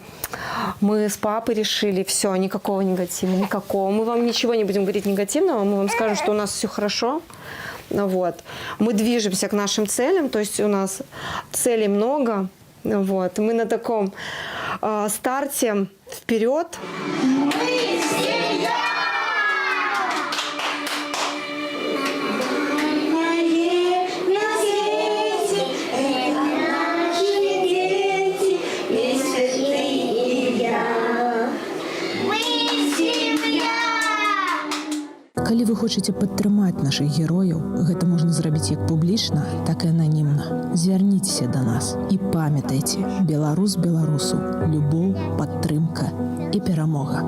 мы с папой решили, все, никакого негатива, никакого. Мы вам ничего не будем говорить негативного, мы вам скажем, что у нас все хорошо. Мы движемся к нашим целям, то есть у нас целей много. Мы на таком старте вперед. Калі вы хочаце падтрымаць нашых герояў, гэта можна зрабіць як публічна, так і ананімна. Звярніцеся да нас і памятайце, беларус беларусу, любоў, падтрымка і перамога.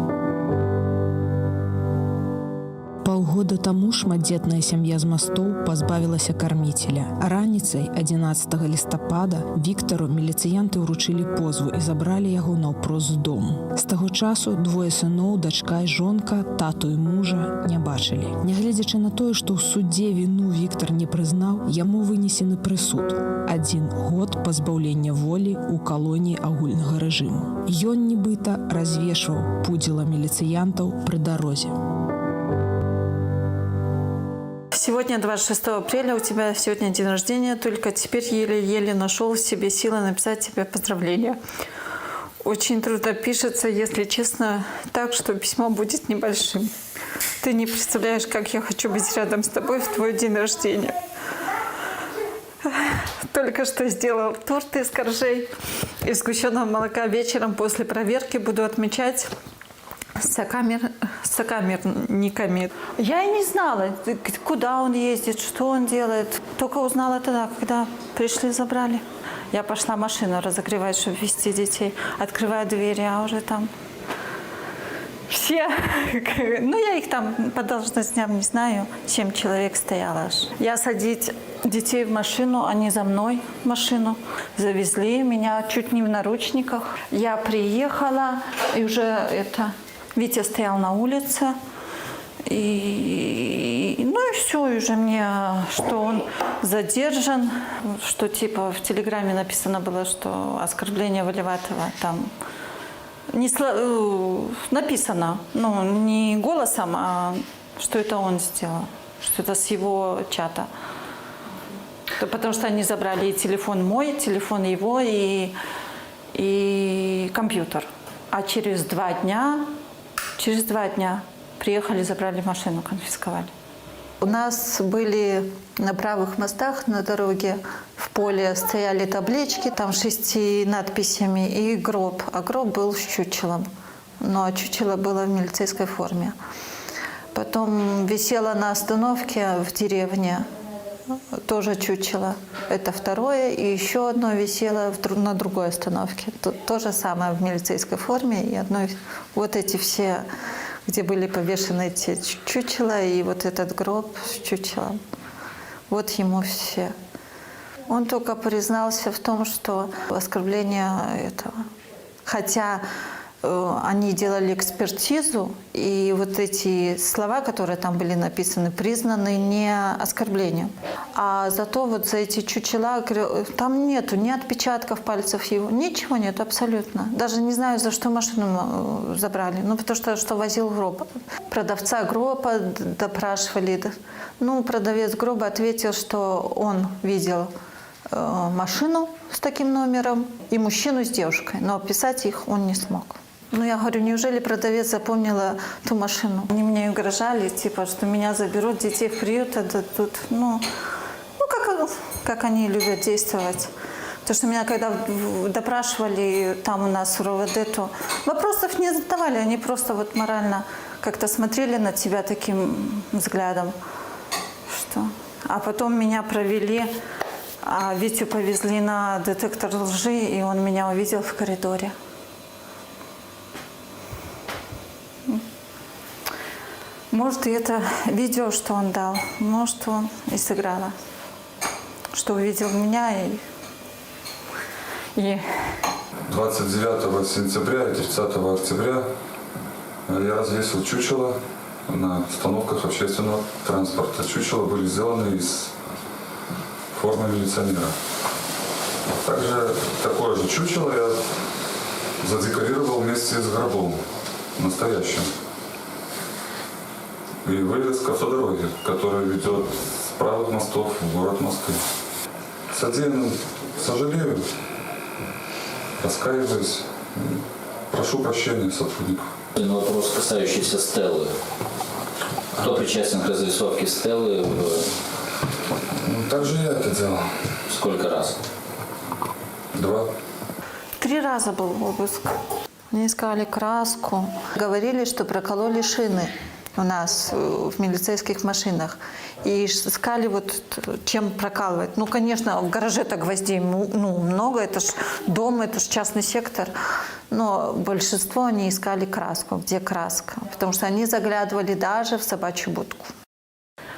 Паўгода таму шматдзетная сям'я з Мастоў пазбавілася карміцеля. Раніцай 11 лістапада Віктару міліцыянты ўручылі позву і забралі яго наўпрост з дому. З таго часу двое сыноў, дачка і жонка, тату і мужа не бачылі. Нягледзячы на тое, што ў судзе віну Віктар не прызнаў, яму вынесены прысуд. 1 год пазбаўлення волі ў калоніі агульнага рэжыму. Ён нібыта развешваў пудзіла міліцыянтаў пры дарозе. Сегодня 26 апреля, у тебя сегодня день рождения, только теперь еле-еле нашел в себе силы написать тебе поздравления. Очень трудно пишется, если честно, так, что письмо будет небольшим. Ты не представляешь, как я хочу быть рядом с тобой в твой день рождения. Только что сделал торт из коржей и сгущенного молока. Вечером после проверки буду отмечать сокамерниками. Я и не знала, куда он ездит, что он делает. Только узнала тогда, когда пришли, забрали. Я пошла машину разогревать, чтобы везти детей. Открываю двери, а уже там все. Ну, я их там по должностям не знаю. 7 человек стояло аж. Я садить детей в машину, они за мной в машину. Завезли меня чуть не в наручниках. Я приехала, и уже Витя стоял на улице, ну и все, и уже мне, что он задержан, что типа в телеграмме написано было, что оскорбление Валиватова там написано, ну не голосом, а что это он сделал, что это с его чата. Потому что они забрали и телефон мой, телефон его, и компьютер. А через 2 дня приехали, забрали машину, конфисковали. У нас были на правых мостах на дороге в поле стояли таблички, там 6 надписями и гроб. А гроб был с чучелом. Но чучело было в милицейской форме. Потом висело на остановке в деревне тоже чучело. Это второе. И еще одно висело на другой остановке. То же самое в милицейской форме. И вот эти все, где были повешены эти чучела, и вот этот гроб с чучелом. Вот ему все. Он только признался в том, что оскорбление этого. Хотя они делали экспертизу, и вот эти слова, которые там были написаны, признаны не оскорблением. А зато вот за эти чучела, там нету ни отпечатков пальцев его, ничего нет абсолютно. Даже не знаю, за что машину забрали. Ну, потому что возил гроб. Продавца гроба допрашивали. Ну, продавец гроба ответил, что он видел машину с таким номером и мужчину с девушкой, но описать их он не смог. Ну, я говорю, неужели продавец запомнила ту машину? Они мне угрожали, типа, что меня заберут, детей в приют отдадут. Ну как они любят действовать. Потому что меня, когда допрашивали там у нас в РОВД, то вопросов не задавали, они просто вот морально как-то смотрели на тебя таким взглядом. Что? А потом меня провели, а Витю повезли на детектор лжи, и он меня увидел в коридоре. Может, и это видео, что он дал, может, он и сыграло, что увидел меня и... 29 сентября и 30 октября я развесил чучело на остановках общественного транспорта. Чучела были сделаны из формы милиционера. Также такое же чучело я задекорировал вместе с гробом, настоящим. И вывез к автодороге, которая ведет с правых мостов в город Москвы. Содеянным сожалею, раскаиваюсь, прошу прощения сотрудников. Вопрос, касающийся Стеллы. Кто причастен к разрисовке Стеллы? Также я это делал. Сколько раз? 2. 3 раза был обыск. Они искали краску. Говорили, что прокололи шины. у нас в милицейских машинах. И искали вот чем прокалывать. Ну, конечно, в гараже-то гвоздей много, это ж дом, это ж частный сектор. Но большинство они искали краску. Где краска? Потому что они заглядывали даже в собачью будку.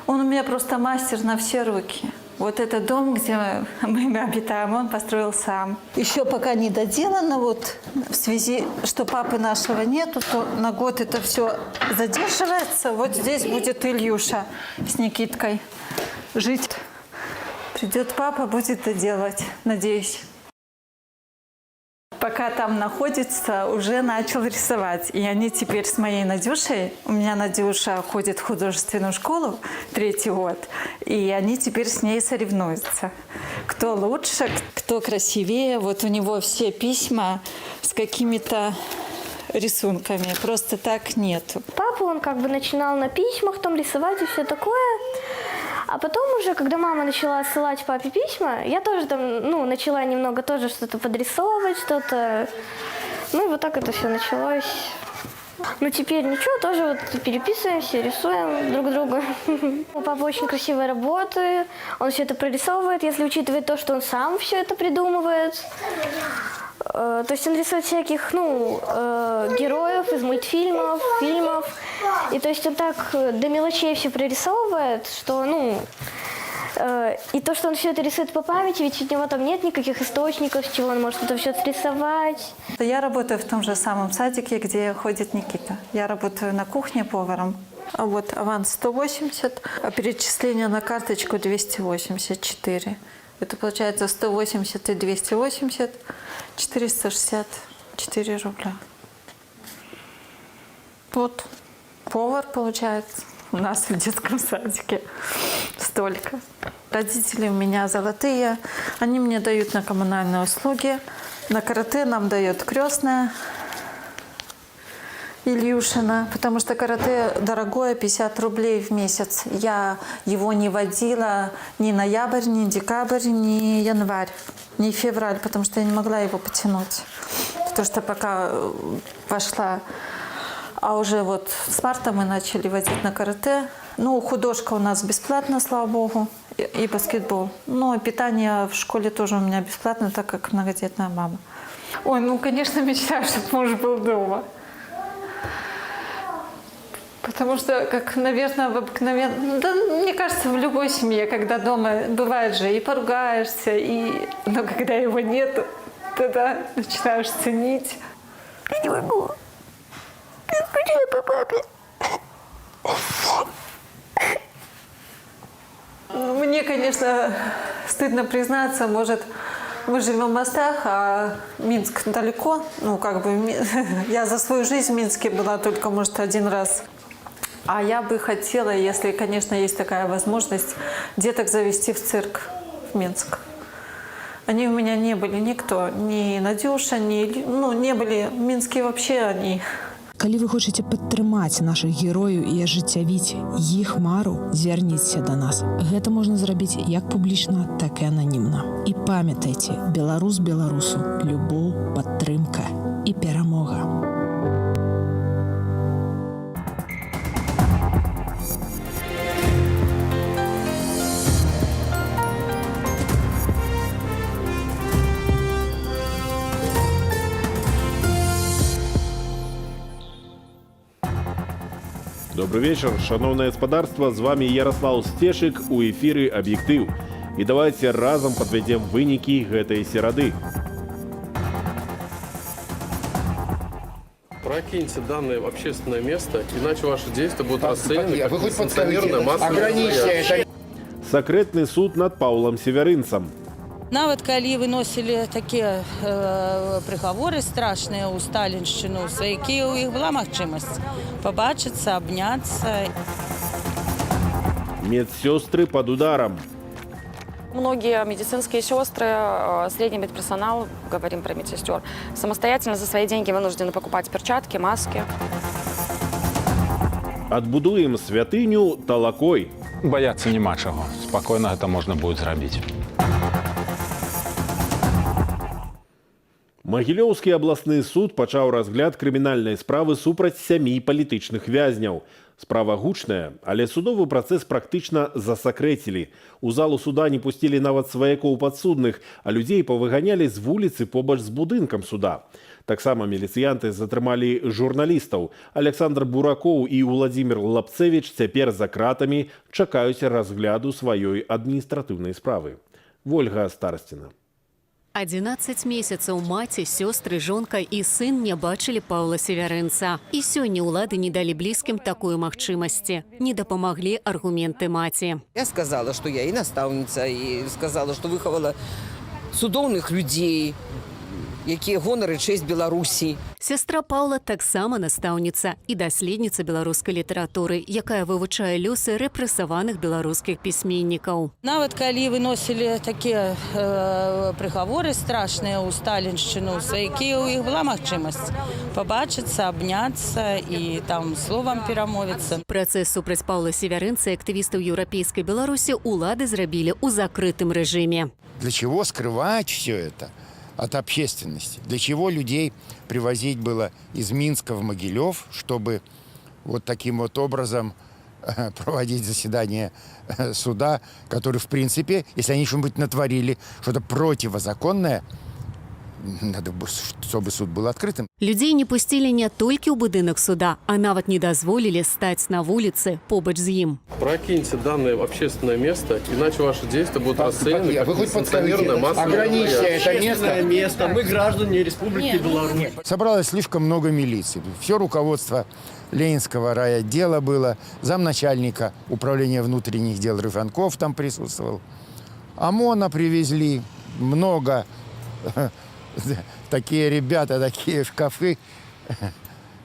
Он у меня просто мастер на все руки. Вот этот дом, где мы обитаем, он построил сам. Еще пока не доделано, вот в связи, что папы нашего нету, то на год это все задерживается. Вот здесь будет Ильюша с Никиткой жить. Придет папа, будет это делать, надеюсь. Пока там находится, уже начал рисовать. И они теперь с моей Надюшей, у меня Надюша ходит в художественную школу 3-й год, и они теперь с ней соревнуются. Кто лучше, кто красивее. Вот у него все письма с какими-то рисунками. Просто так нету. Папа, он как бы начинал на письмах там рисовать и все такое. А потом уже, когда мама начала ссылать папе письма, я тоже там, начала немного тоже что-то подрисовывать, что-то. Ну и вот так это все началось. Ну теперь ничего, тоже вот переписываемся, рисуем друг друга. У папы очень красивые работы, он все это прорисовывает, если учитывать то, что он сам все это придумывает. То есть он рисует всяких, героев из мультфильмов, фильмов. И то есть он так до мелочей все прорисовывает, что, и то, что он все это рисует по памяти, ведь у него там нет никаких источников, с чего он может это все срисовать. Я работаю в том же самом садике, где ходит Никита. Я работаю на кухне поваром. А вот аванс 180, а перечисление на карточку 284. Это получается 180 и 280, 464 рубля. Вот повар получается у нас в детском садике. Столько. Родители у меня золотые. Они мне дают на коммунальные услуги. На карате нам дает крестная Ильюшина, потому что карате дорогое, 50 рублей в месяц. Я его не водила ни ноябрь, ни декабрь, ни январь, ни февраль, потому что я не могла его потянуть. Потому что пока пошла, а уже вот с марта мы начали водить на карате. Художка у нас бесплатно, слава богу, и баскетбол. Но питание в школе тоже у меня бесплатно, так как многодетная мама. Ой, конечно, мечтаю, чтобы муж был дома. Потому что, как, наверное, в обыкновенном... Да, мне кажется, в любой семье, когда дома бывает же и поругаешься, но когда его нет, тогда начинаешь ценить. Я не могу. Я скучаю по папе. Мне, конечно, стыдно признаться, может, мы живем в Мостах, а Минск далеко. Я за свою жизнь в Минске была только, может, 1 раз. А я бы хотела, если, конечно, есть такая возможность, деток завести в цирк в Минск. Они у меня не были никто, ни Надюша, не были в Минске вообще они. Калі вы хочаце падтрымаць нашых герояў і ажыццявіць іх мару, звярніцеся да нас. Гэта можна зрабіць як публічна, так і ананімна. І памятайце, беларус беларусу, любоў, падтрымка і перамога. Добрый вечер, шановное господарство, з вами Ярослав Стешик, у эфиры «Объектив». И давайте разом подведем выники гэтай серады. Прокиньте данное в общественное место, иначе ваши действия будут расценены как Вы хоть несанкционированное массовое мероприятие. Секретный суд над Паўлам Северынцам. Нават калі выносілі такія прыгаворы страшныя ў сталіншчыну, які ў іх была магчымасць пабачыцца, абняцца. Медсестры под ударом. Многие медицинские сестры, средний медперсонал, говорим про медсестер, самостоятельно за свои деньги вынуждены покупать перчатки, маски. Адбудуем святыню талакой. Бояться няма чаго. Спокойно это можно будет зрабіць. Магілёўскі абласны суд пачаў разгляд крымінальнай справы супраць 7 палітычных вязняў. Справа гучная, але судовы працэс практычна засакрэцілі. У залу суда не пусцілі нават сваякоў падсудных, а людзей павыганялі з вуліцы побач з будынкам суда. Таксама міліцыянты затрымалі журналістаў. Александр Буракоў і Владзімір Лапцевіч цяпер за кратамі чакаюць разгляду сваёй адміністратыўнай справы. Вольга Старсціна. 11 месяцаў маці, сёстры, жонка і сын не бачылі Паўла Севярынца. І сёння ўлады не далі блізкім такой магчымасці. Не дапамаглі аргументы маці. Я сказала, что я и наставница, и сказала, что выховала судовных людей, якія гонар і чэсць Беларусі. Сестра Паўла таксама настаўніца і даследніца беларускай літаратуры, якая вывучае лёсы рэпрэсаваных беларускіх пісьменнікаў. Нават калі выносілі такія прыгаворы страшныя ў сталіншчыну, якія ў іх была магчымасць пабачыцца, абняцца і там словам перамовіцца. Працэс супраць Паўла Севярынца і актывістаў еўрапейскай Беларусі улады зрабілі ў закрытым рэжыме. Для чего скрывать все это от общественности? Для чего людей привозить было из Минска в Могилев, чтобы вот таким вот образом проводить заседание суда, который, в принципе, если они что-нибудь натворили, что-то противозаконное, надо, чтобы суд был открытым. Людзей не пусцілі не толькі ў будынак суда, а нават не дазволілі стаць на вуліцы побач з ім. Прокиньте данное общественное место, иначе ваши действия будут расценены как несанкционированное массовое ограничьте мероприятие. это место. Мы граждане Республики Беларусь. Собралось слишком много милиции. Все руководство Ленинского райотдела было, замначальника управления внутренних дел Рыфанков там присутствовал. ОМОНа привезли, много. Такие ребята, такие шкафы.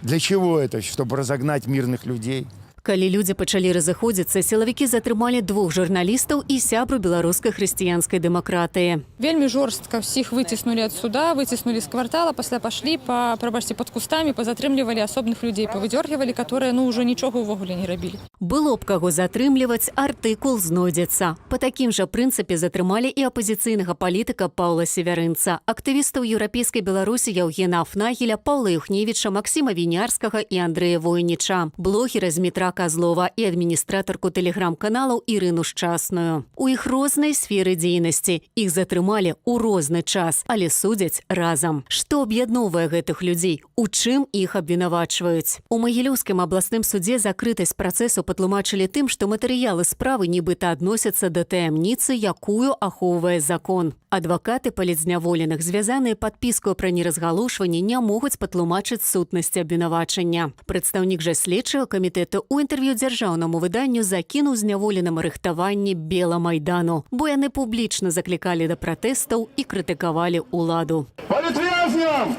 Для чего это? Чтобы разогнать мирных людей? Калі людзі пачалі разыходзіцца, сілавікі затрымалі 2 журналістаў і сябру беларускай хрысціянскай дэмакратыі. Вельмі жорстка всіх выціснулі ад суда, выціснулі з квартала, пасля пашлі прабачце пад кустамі, пазатрымлівалі асобных людзей, павыдзёргівалі, которые ўжо нічога ўвогуле не рабілі. Было б каго затрымліваць, артыкул знойдзецца. Па такім жа прынцыпе затрымалі і апазіцыйнага палітыка Паўла Севярынца, актывістаў еўрапейскай Беларусі Яўгена Афнагеля, Паўла Юхневіча, Максіма Вінярскага і Андрэя Войніча, блогера Змітра Козлова і адміністратарку тэлеграм-каналаў Ірыну Шчасную. У іх рознай сферы дзейнасці. Іх затрымалі ў розны час, але судзяць разам. Што аб'ядноўвае гэтых людзей? У чым іх абвінавачваюць? У Магілёўскім абласным судзе закрытасць працэсу патлумачылі тым, што матэрыялы справы нібыта адносяцца да таямніцы, якую ахоўвае закон. Адвакаты палітзняволеных, звязаныя падпіскаю пра неразгалошванне, не могуць патлумачыць сутнасць абвінавачання. Прадстаўнік жа следчага камітэта ў інтэрв'ю дзяржаўнаму выданню закінуў зняволеным рыхтаванне Беламайдану, бо яны публічна заклікалі да пратэстаў і крытыкавалі ўладу. Палітвязням!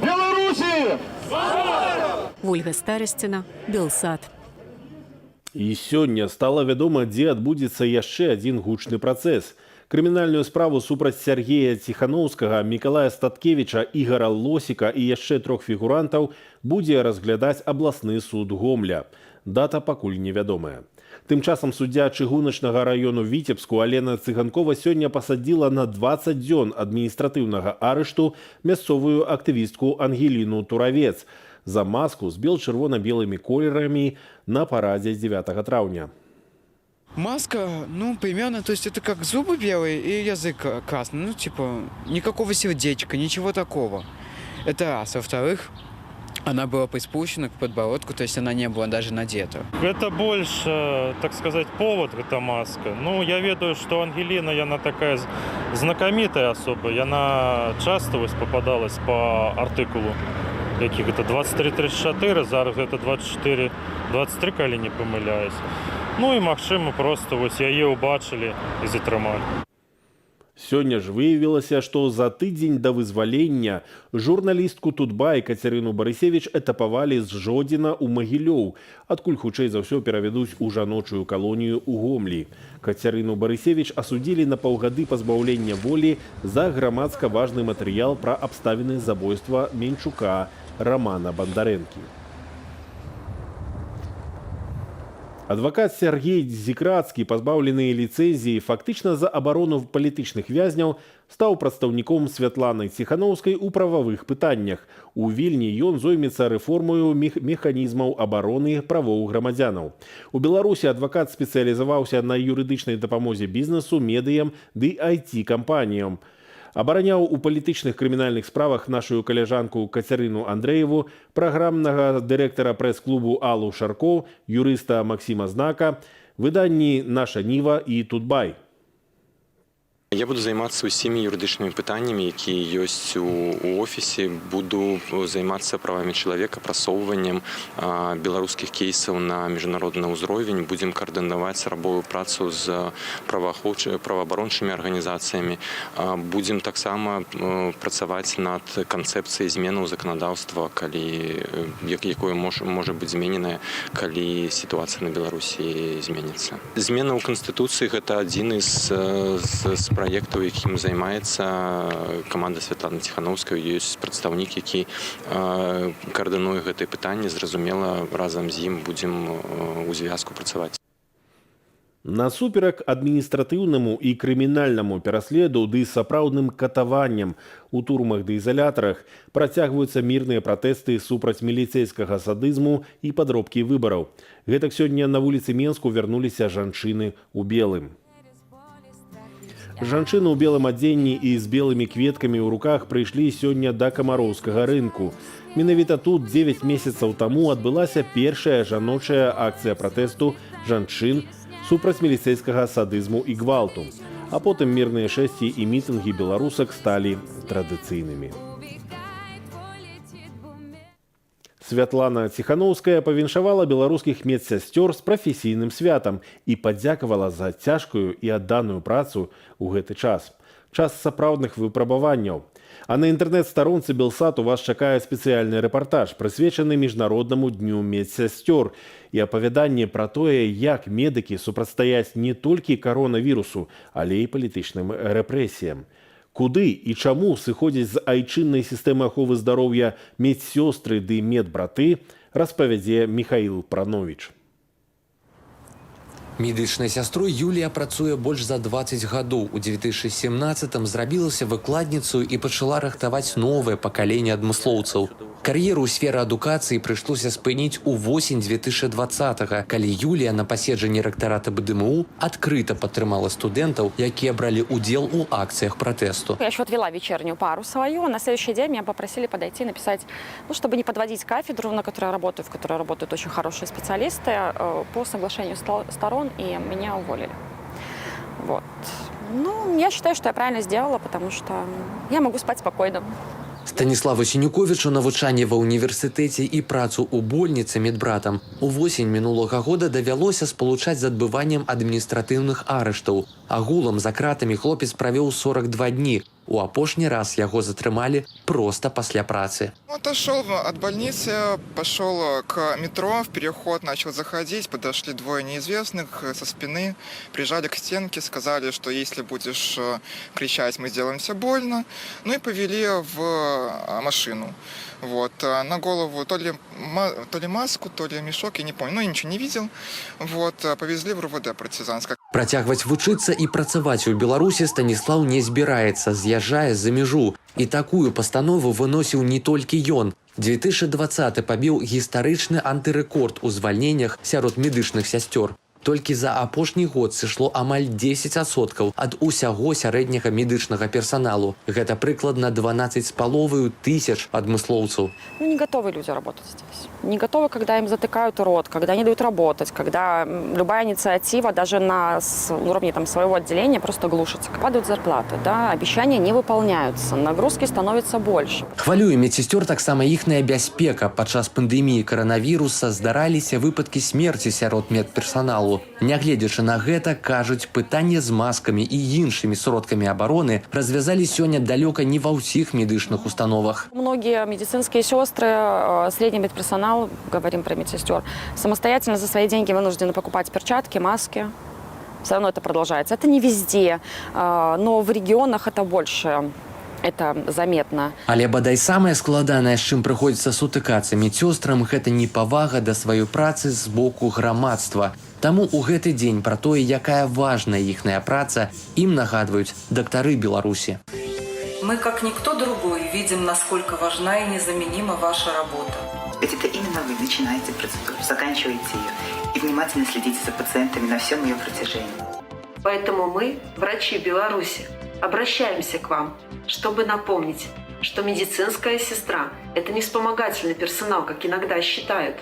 Беларусі! Вольга Старасціна, Белсад. І сёння стала вядома, дзе адбудзецца яшчэ адзін гучны працэс. Крымінальную справу супраць Сергея Ціханоўскага, Мікалая Статкевіча, Ігара Лосіка і яшчэ 3 фігурантаў будзе разглядаць абласны суд Гомля. Дата пакуль невядомая. Тым часам суддзя чыгуначнага раёну Віцебску Алена Цыганкова сёння пасадзіла на 20 дзён адміністратыўнага арышту мясцовую актывістку Ангеліну Туравец за маску з бел-чырвона-белымі колерамі на парадзе 9 траўня. Маска, примерно, то есть это как зубы белые и язык красный, никакого сердечка, ничего такого. Это раз. Во-вторых, она была приспущена к подбородку, то есть она не была даже надета. Это больше, так сказать, повод, эта маска. Я ведаю, что Ангелина, она такая знакомитая особо, она часто попадалась по артикулу. Яких-то 23-34, зараз это 24-23, калі не помиляюсь. І, магчыма, просто яе ўбачылі і затрымалі. Сёння ж выявілася, што за тыдзень да вызвалення журналістку Тутбай Кацярыну Барысевіч этапавалі з Жодзіна ў Магілёў, адкуль хутчэй за ўсё перавядуць у жаночую калонію ў Гомлі. Кацярыну Барысевіч асудзілі на паўгады пазбаўлення волі за грамадска важны матэрыял пра абставіны забойства Менчука Романа Бандарэнкі. Адвокат Сергей Зікрацкі, пазбаўлены ліцэнзіі фактычна за абарону палітычных вязняў, стаў прадстаўніком Святланы Ціханаўскай у прававых пытаннях. У Вільні ён зоймецца рэформаю механізмаў абароны правоў грамадзянаў. У Беларусі адвакат спецыялізаваўся на юрыдычнай дапамозе бізнесу, медыям ды IT-кампаніям. Абараняў у палітычных крымінальных справах нашу каляжанку Кацярыну Андрэеву, праграмнага дырэктара прэс-клубу Аллу Шаркоў, юрыста Максима Знака, выданні «Наша Ніва» і «Тутбай». Я буду займацца ўсімі юрыдычнымі пытаннямі, якія ёсць у офісе. Буду займацца правамі чалавека, прасоўваннем беларускіх кейсаў на міжнародны ўзровень. Будзем каардынаваць рабовую працу з праваабарончымі арганізацыямі. Будзем таксама працаваць над канцэпцыяй зменаў заканадаўства, якое можа быць змененае, калі сітуацыя на Беларусі зменіцца. Змена ў Канстытуцыі – гэта адзін з праектаў, якім займаецца каманда Святланы Ціханаўскай. Ёсць прадстаўнік, які каардынуе гэтае пытанне. Зразумела, разам з ім будзем у звязку працаваць. Насуперак адміністратыўнаму і крымінальнаму пераследу ды сапраўдным катаванням у турмах ды ізалятарах працягваюцца мірныя пратэсты супраць міліцэйскага садызму і падробкі выбараў. Гэтак сёння на вуліцы Менску вярнуліся жанчыны ў белым. Жанчыны ў белым адзенні і з белымі кветкамі ў руках прыйшлі сёння да камароўскага рынку. Менавіта тут 9 месяцаў таму адбылася першая жаночая акцыя пратэсту жанчын супраць міліцэйскага садызму і гвалту. А потым мірныя шэсці і мітынгі беларусак сталі традыцыйнымі. Святлана Ціханаўская павіншавала беларускіх медсясцёр з прафесійным святам і падзякавала за цяжкую і адданую працу ў гэты час. Час сапраўдных выпрабаванняў. А на інтэрнэт-старонцы Белсату вас чакае спецыяльны рэпартаж, прысвечаны міжнароднаму дню медсясцёр і апавяданне пра тое, як медыкі супрацьстаяць не толькі каронавірусу, але і палітычным рэпрэсіям. Куды і чаму сыходзяць з айчыннай сістэмы аховы здароўя медсёстры ды медбраты, распавядзе Михаил Пранович. Медычнай сястрой Юлія працуе больш за 20 гадоў. У 2017-м зрабілася выкладніцаю і пачала рыхтаваць новае пакаленне адмыслоўцаў. Кар'еру ў сферы адукацыі прыйшлося спыніць у восень 2020-го, калі Юлія на паседжанні рэктарата БДМУ адкрыта падтрымала студэнтаў, якія бралі удзел у акцыях пратэсту. Я еще отвела вечернюю пару свою. На следующий день меня попросили подойти, написать, чтобы не подводить кафедру, на которой я работаю, в которой работают очень хорошие специалисты, по соглашению сторон, и меня уволили. Вот. Ну, я считаю, что я правильно сделала, потому что я могу спать спокойно. Станіславу Сінюковічу навучанне ва ўніверсітэце і працу ў больніцы медбратам увосень мінулага года давялося спалучаць з адбываннем адміністратыўных арыштаў. Агулам за кратамі хлопец правёў 42 дні. У апошні раз яго затрымалі проста пасля працы. Отошел от больницы, пошел к метро, в переход начал заходить, подошли двое неизвестных со спины, прижали к стенке, сказали, что если будешь кричать, мы сделаем все больно. Ну и повели в машину. Вот. На голову то ли маску, то ли мешок, я не помню, но я ничего не видел. Вот. Повезли в РУВД партизанское. Працягваць вучыцца і працаваць у Беларусі Станіслаў не збіраецца, з'язджае за мяжу. І такую пастанову выносіў не толькі ён. 2020 пабіў гістарычны антырэкорд у звальненнях сярод медычных сясцёр. Толькі за апошні год сышло амаль 10% ад усяго сярэдняга медычнага персаналу. Гэта прыкладна 12,5 тысяч адмыслоўцаў. Ну, не готовы люди работать здесь. Не готовы, когда им затыкают рот, когда не дают работать, когда любая инициатива даже на уровне своего отделения просто глушится. Падают зарплаты, да, обещания не выполняются, нагрузки становятся больше. Хвалюе медсестёр таксама іхная бяспека. Падчас пандэміі каранавіруса здараліся выпадкі смерці сярод медперсаналу. Нягледзячы на гэта, кажуць, пытанне з маскамі і іншымі сродкамі абароны развязалі сёння далёка не ва ўсіх медычных установах. Многие медицинские сестры, средний медперсонал, говорим про медсестер, самостоятельно за свои деньги вынуждены покупать перчатки, маски. Все равно это продолжается. Это не везде, но в регионах это больше. Это заметна. Але бадай самае складанае, з чым прыходзіцца сутыкацца медсёстрам, гэта непавага да сваёй працы з боку грамадства. Таму ў гэты дзень пра тое, якая важная іхная праца, ім нагадваюць дактары Беларусі. Мы, как никто другой, видим, насколько важна и незаменима ваша работа. Ведь это именно вы начинаете процедуру, заканчиваете ее и внимательно следите за пациентами на всем ее протяжении. Поэтому мы, врачи Беларуси, обращаемся к вам, чтобы напомнить, что медицинская сестра – это не вспомогательный персонал, как иногда считают.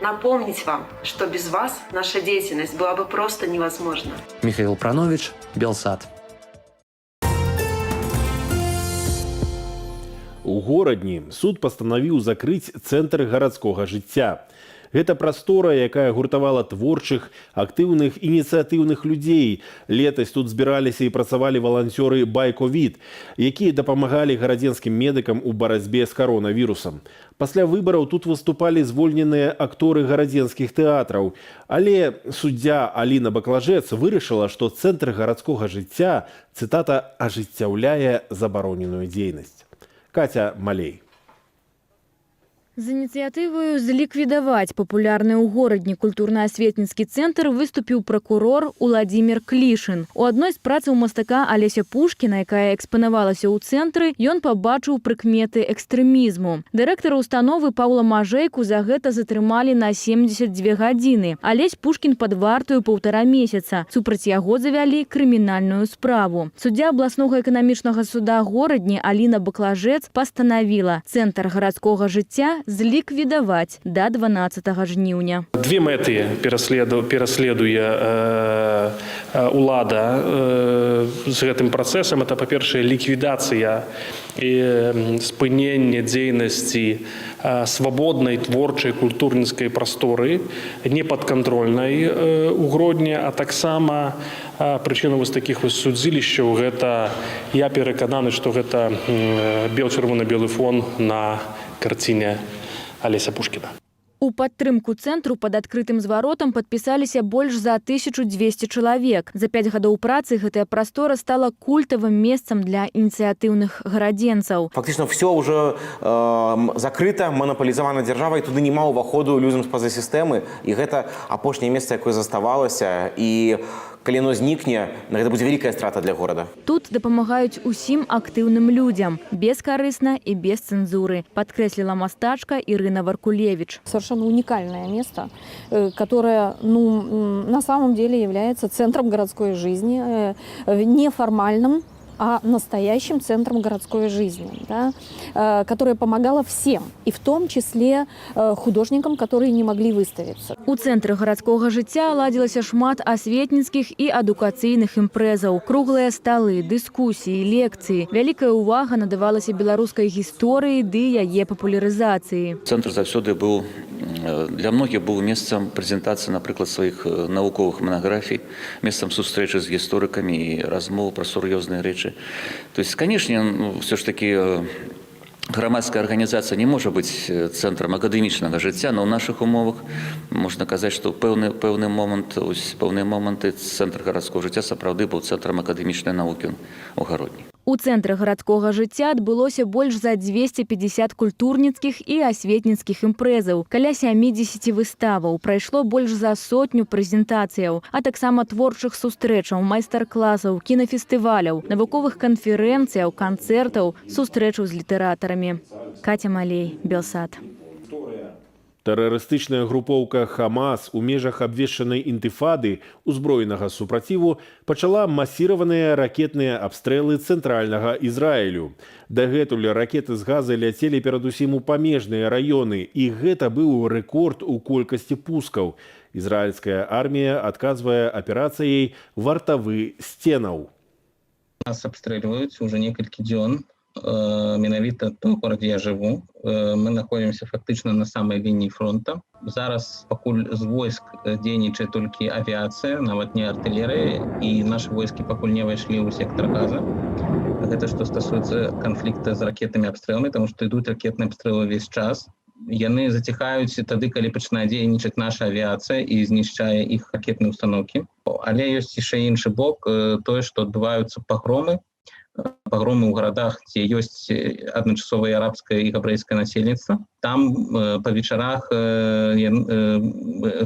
Напомнить вам, что без вас наша деятельность была бы просто невозможна. Михаил Пранович, Белсат. У горадні суд пастанавіў закрыць цэнтр гарадскога жыцця. Гэта прастора, якая гуртавала творчых, актыўных, ініцыятыўных людзей. Летась тут збіраліся і працавалі валанцёры Байковід, якія дапамагалі гарадзенскім медыкам у барацьбе з каронавірусам. Пасля выбараў тут выступалі звольненыя акторы гарадзенскіх тэатраў. Але суддзя Аліна Баклажэц вырашыла, што цэнтр гарадскога жыцця, цытата, ажыццяўляе забароненую дзейнасць. Катя Малей. З ініцыятываю зліквідаваць папулярны ў горадні культурна-асветніцкі цэнтр выступіў пракурор Уладзімір Клішын. У адной з працаў мастака Алеся Пушкіна, якая экспанавалася ў цэнтры, ён пабачыў прыкметы экстрэмізму. Дырэктара установы Паўла Мажэйку за гэта затрымалі на 72 гадзіны. Алесь Пушкін пад вартаю 1,5 месяца. Супраць яго завялі крымінальную справу. Суддзя абласнога эканамічнага суда горадні Аліна Баклажэц пастанавіла цэнтр гарадскога жыцця зліквідаваць да 12 жніўня. Две мэты пераследуе улада з гэтым працэсам. Это, па-першае, ліквідацыя і спынення дзейнасці свабоднай творчай культурніцкай прасторы, непадкантрольнай у Гродні, а таксама прычына вось такіх вось судзілішчаў гэта, я перакананы, што гэта чырвона-белы фон на карціне Алеся Пушкіна. У падтрымку цэнтру пад адкрытым зваротам падпісаліся больш за 1200 чалавек. За 5 гадоў працы гэтая прастора стала культавым месцам для ініцыятыўных гарадзенцаў. Фактычна все ўжо закрыта, манапалізавана дзяржавай, туды няма ўваходу людзям з-па-за сістэмы, і гэта апошняе месца, якое заставалася, і калі оно знікне, гэта будзе вялікая страта для горада. Тут дапамагаюць усім актыўным людзям, бескарысна і без цэнзуры, падкрэсліла мастачка Ірына Варкулевич. Совершенно уникальное место, которое на самом деле является центром городской жизни, неформальным, а настоящим центром городской жизни, да, которая помогала всем, и в том числе художникам, которые не могли выставиться. У цэнтры гарадскога жыцця ладзілася шмат асветніцкіх і адукацыйных імпрэзаў, круглыя сталы, дыскусіі, лекцыі. Вялікая ўвага надавалася беларускай гісторыі ды яе папулярызацыі. Цэнтр заўсёды быў для многіх быў месцам прэзентацыі, напрыклад, сваіх навуковых манаграфій, месцам сустрэчы з гісторыкамі і размоў пра сур'ёзныя рэчы. То есть, конечно, все ж таки громадская организация не может быть центром академічнага жыцця, но в наших умовах можна казаць, што пэўны моманты цэнтр гарадскога жыцця сапраўды быў цэнтрам акадэмічнай навукі ў гародні. У цэнтры гарадскога жыцця адбылося больш за 250 культурніцкіх і асветніцкіх імпрэзаў, каля 70 выставаў, прайшло больш за 100 прэзентацыяў, а таксама творчых сустрэчаў, майстар-класаў, кінафестываляў, навуковых канферэнцыяў, канцэртаў, сустрэчаў з літаратарамі. Катя Малей, Белсат. Тэрарыстычная групоўка «Хамас» у межах абвешчанай інтыфады узброенага супраціву пачала масіраваныя ракетныя абстрэлы цэнтральнага Ізраілю. Дагэтуль ракеты з газа ляцелі перадусім у памежныя раёны, і гэта быў рэкорд у колькасці пускаў. Ізраільская армія адказвае аперацыяй «Вартавы сценаў». Нас абстрэльваюць уже некалькі дзён. Менавіта той город, я живу. Мы находимся фактично на самой линии фронта. Зараз пакуль з войск дзейнічае толькі авіацыя, нават не артылерыя, і наши войскі пакуль не ўвайшлі ў сектор газа. Гэта што стасуецца канфлікта з ракетнымі абстрэламі, тому што ідуць ракетныя абстрэлы ўвесь час. Яны заціхаюць тады, калі пачынае дзейнічаць наша авіацыя і знішчае іх ракетныя установкі. Але ёсць яшчэ іншы бок, тое, што адбываюцца пагромы погромы ў гарадах, дзе ёсць адначасовае арабскае і габрэйскае насельніцтва. Там па вечарах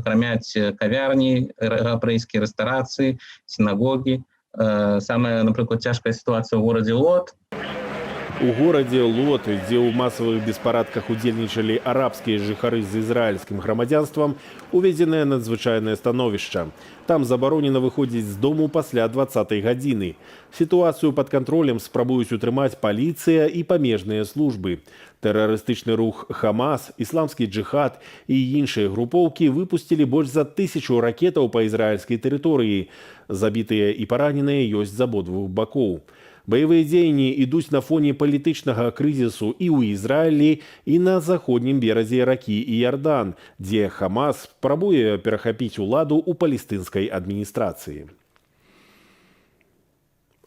грамяць кавярні, габрэйскія рэстарацыі, сінагогі. Самая, напрыклад, цяжкая сітуацыя ў горадзе Лод. У горадзе Лод, дзе ў масавых беспарадках удзельнічалі арабскія жыхары з ізраільскім грамадзянствам, уведзенае надзвычайнае становішча. Там забаронена выходзіць з дому пасля 20-й гадзіны. Сітуацыю пад кантролем спрабуюць утрымаць паліцыя і памежныя службы. Тэрарыстычны рух Хамас, ісламскі джыхад і іншыя групоўкі выпусцілі больш за 1000 ракетаў па ізраільскай тэрыторыі. Забітыя і параненыя ёсць з абодвух бакоў. Баявыя дзеянні ідуць на фоне палітычнага крызісу і ў Ізраілі, і на заходнім беразе ракі Іордан, дзе Хамас спрабуе перахапіць уладу ў палестынскай адміністрацыі.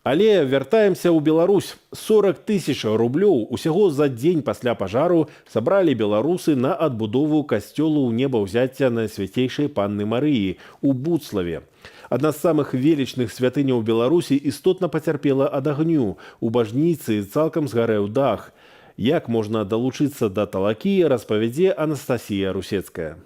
Але вяртаемся ў Беларусь. 40 000 рублёў усяго за дзень пасля пажару сабралі беларусы на адбудову касцёлу ў небаўзяцця Найсвяцейшай Панны Марыі ў Буцлаве. Адна з самых велічных святыняў Беларусі істотна пацярпела ад агню. У бажніцы цалкам згарэў дах. Як можна далучыцца да талакі, распавядзе Анастасія Русецкая.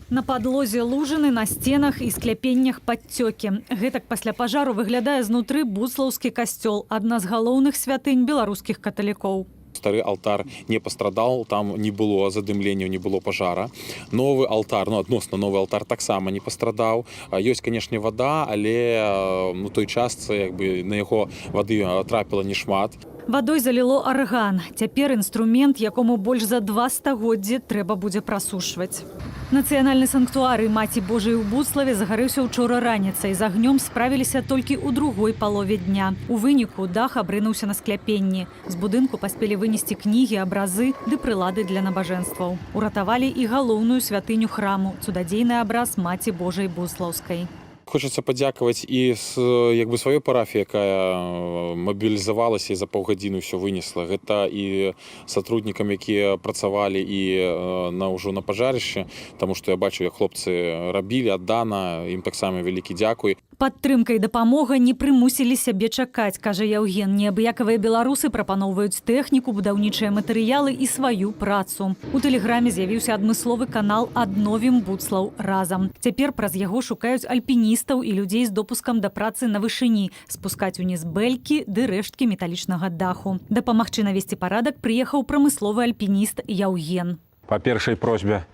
На падлозе лужыны, на сценах і скляпеннях падцёкі. Гэтак пасля пажару выглядае знутры Буцлаўскі касцёл, адна з галоўных святынь беларускіх каталікоў. Стары алтар не пострадал, там не было задымлення, не было пожара. Новый алтар, адносна новый алтар таксама не пострадаў. Ёсць, канешне, вода, але той частцы на яго вады трапіла не шмат. Вадой заліло арган. Цяпер інструмент, якому больш за 2 стагоддзі трэба будзе прасушваць. Нацыянальны санктуары Маці Божай у Буцлаве загарэўся учора раніцай. З агнём справіліся толькі ў другой палове дня. У выніку дах абрынуўся на скляпенні. З будынку паспелі вынесці кнігі, абразы ды прылады для набажэнстваў. Уратавалі і галоўную святыню храму, цудадзейны абраз Маці Божай Буцлаўскай. Хочацца падзякаваць і сваёй парафіі, якая мабілізавалася і за паўгадзіны ўсё вынесла. Гэта і сотруднікам, якія працавалі і ўжо на пажарышчы, таму што я бачу, як хлопцы рабілі аддана, ім таксама вялікі дзякуй. Падтрымка і дапамога не прымусілі сябе чакаць, кажа Яўген. Неабыякавыя беларусы прапаноўваюць тэхніку, будаўнічыя матэрыялы і сваю працу. У тэлеграме з'явіўся адмысловы канал «Адновім Буцлаў разам». Цяпер праз яго шукаюць альпіністаў і людзей з допускам да працы на вышыні, спускаць уніз бэлькі ды рэшткі металічнага даху. Дапамагчы навесці парадак прыехаў прамысловы альпініст Яўген. По першай просьбе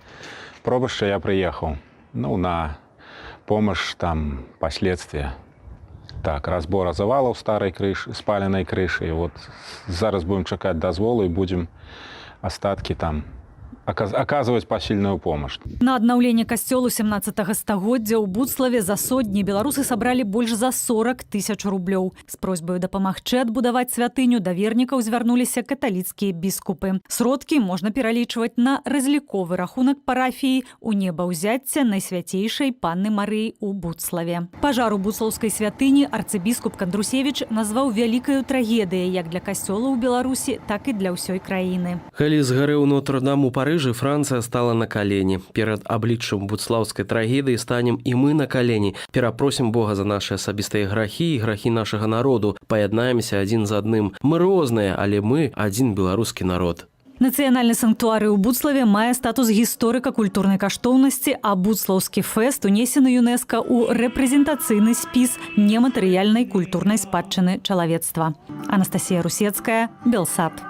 пробышча я прыехаў. На помощь там последствия. Так, разбора завалов старой крыши, спаленной крыши. И вот зараз будем чекать дозволу и будем остатки там оказывать посильную помощь. На аднаўленне касцёлу 17 стагоддзя ў Буцлаве за сотні беларусы сабралі больш за 40 000 рублёў. З просьбаю дапамагчы адбудаваць святыню да вернікаў звярнуліся каталіцкія біскупы. Сродкі можна пералічваць на разліковы рахунак парафіі у небаўзяцця Найсвяцейшай Панны Марыі ў Буцлаве. Пажар у буцлаўскай святыні арцыбіскуп Кандрусевіч назваў вялікаю трагедыяй як для касцёла ў Беларусі, так і для ўсёй краіны. Калі згарэў Нотр-Дам у Парыжы, Франция стала на колени. Перед обличием буцлаўскай трагедии станем и мы на колени. Перапросим Бога за наши особистые грахи и грахи нашего народу. Пояднаемся один за одним. Мы розныя, але мы один беларускі народ. Нацыянальны санктуары ў Буцлаве мае статус гісторыка-культурнай каштоўнасці, а Буцлаўскі фэст унесены ЮНЕСКО ў рэпрэзентацыйны спіс нематэрыяльнай культурнай спадчыны чалавецтва. Анастасія Русецкая, Белсат.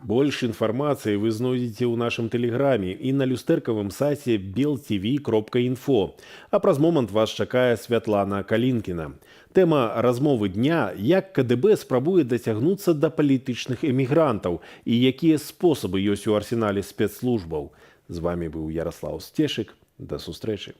Больш інфармацыі вы знойдзеце ў нашым тэлеграме і на люстэркавым сайце beltv.info. А праз момант вас чакае Святлана Калінкіна. Тэма размовы дня – як КДБ спрабуе дацягнуцца да палітычных эмігрантаў і якія спосабы ёсць у арсенале спецслужбаў. З вамі быў Ярослаў Сцешык. Да сустрэчы.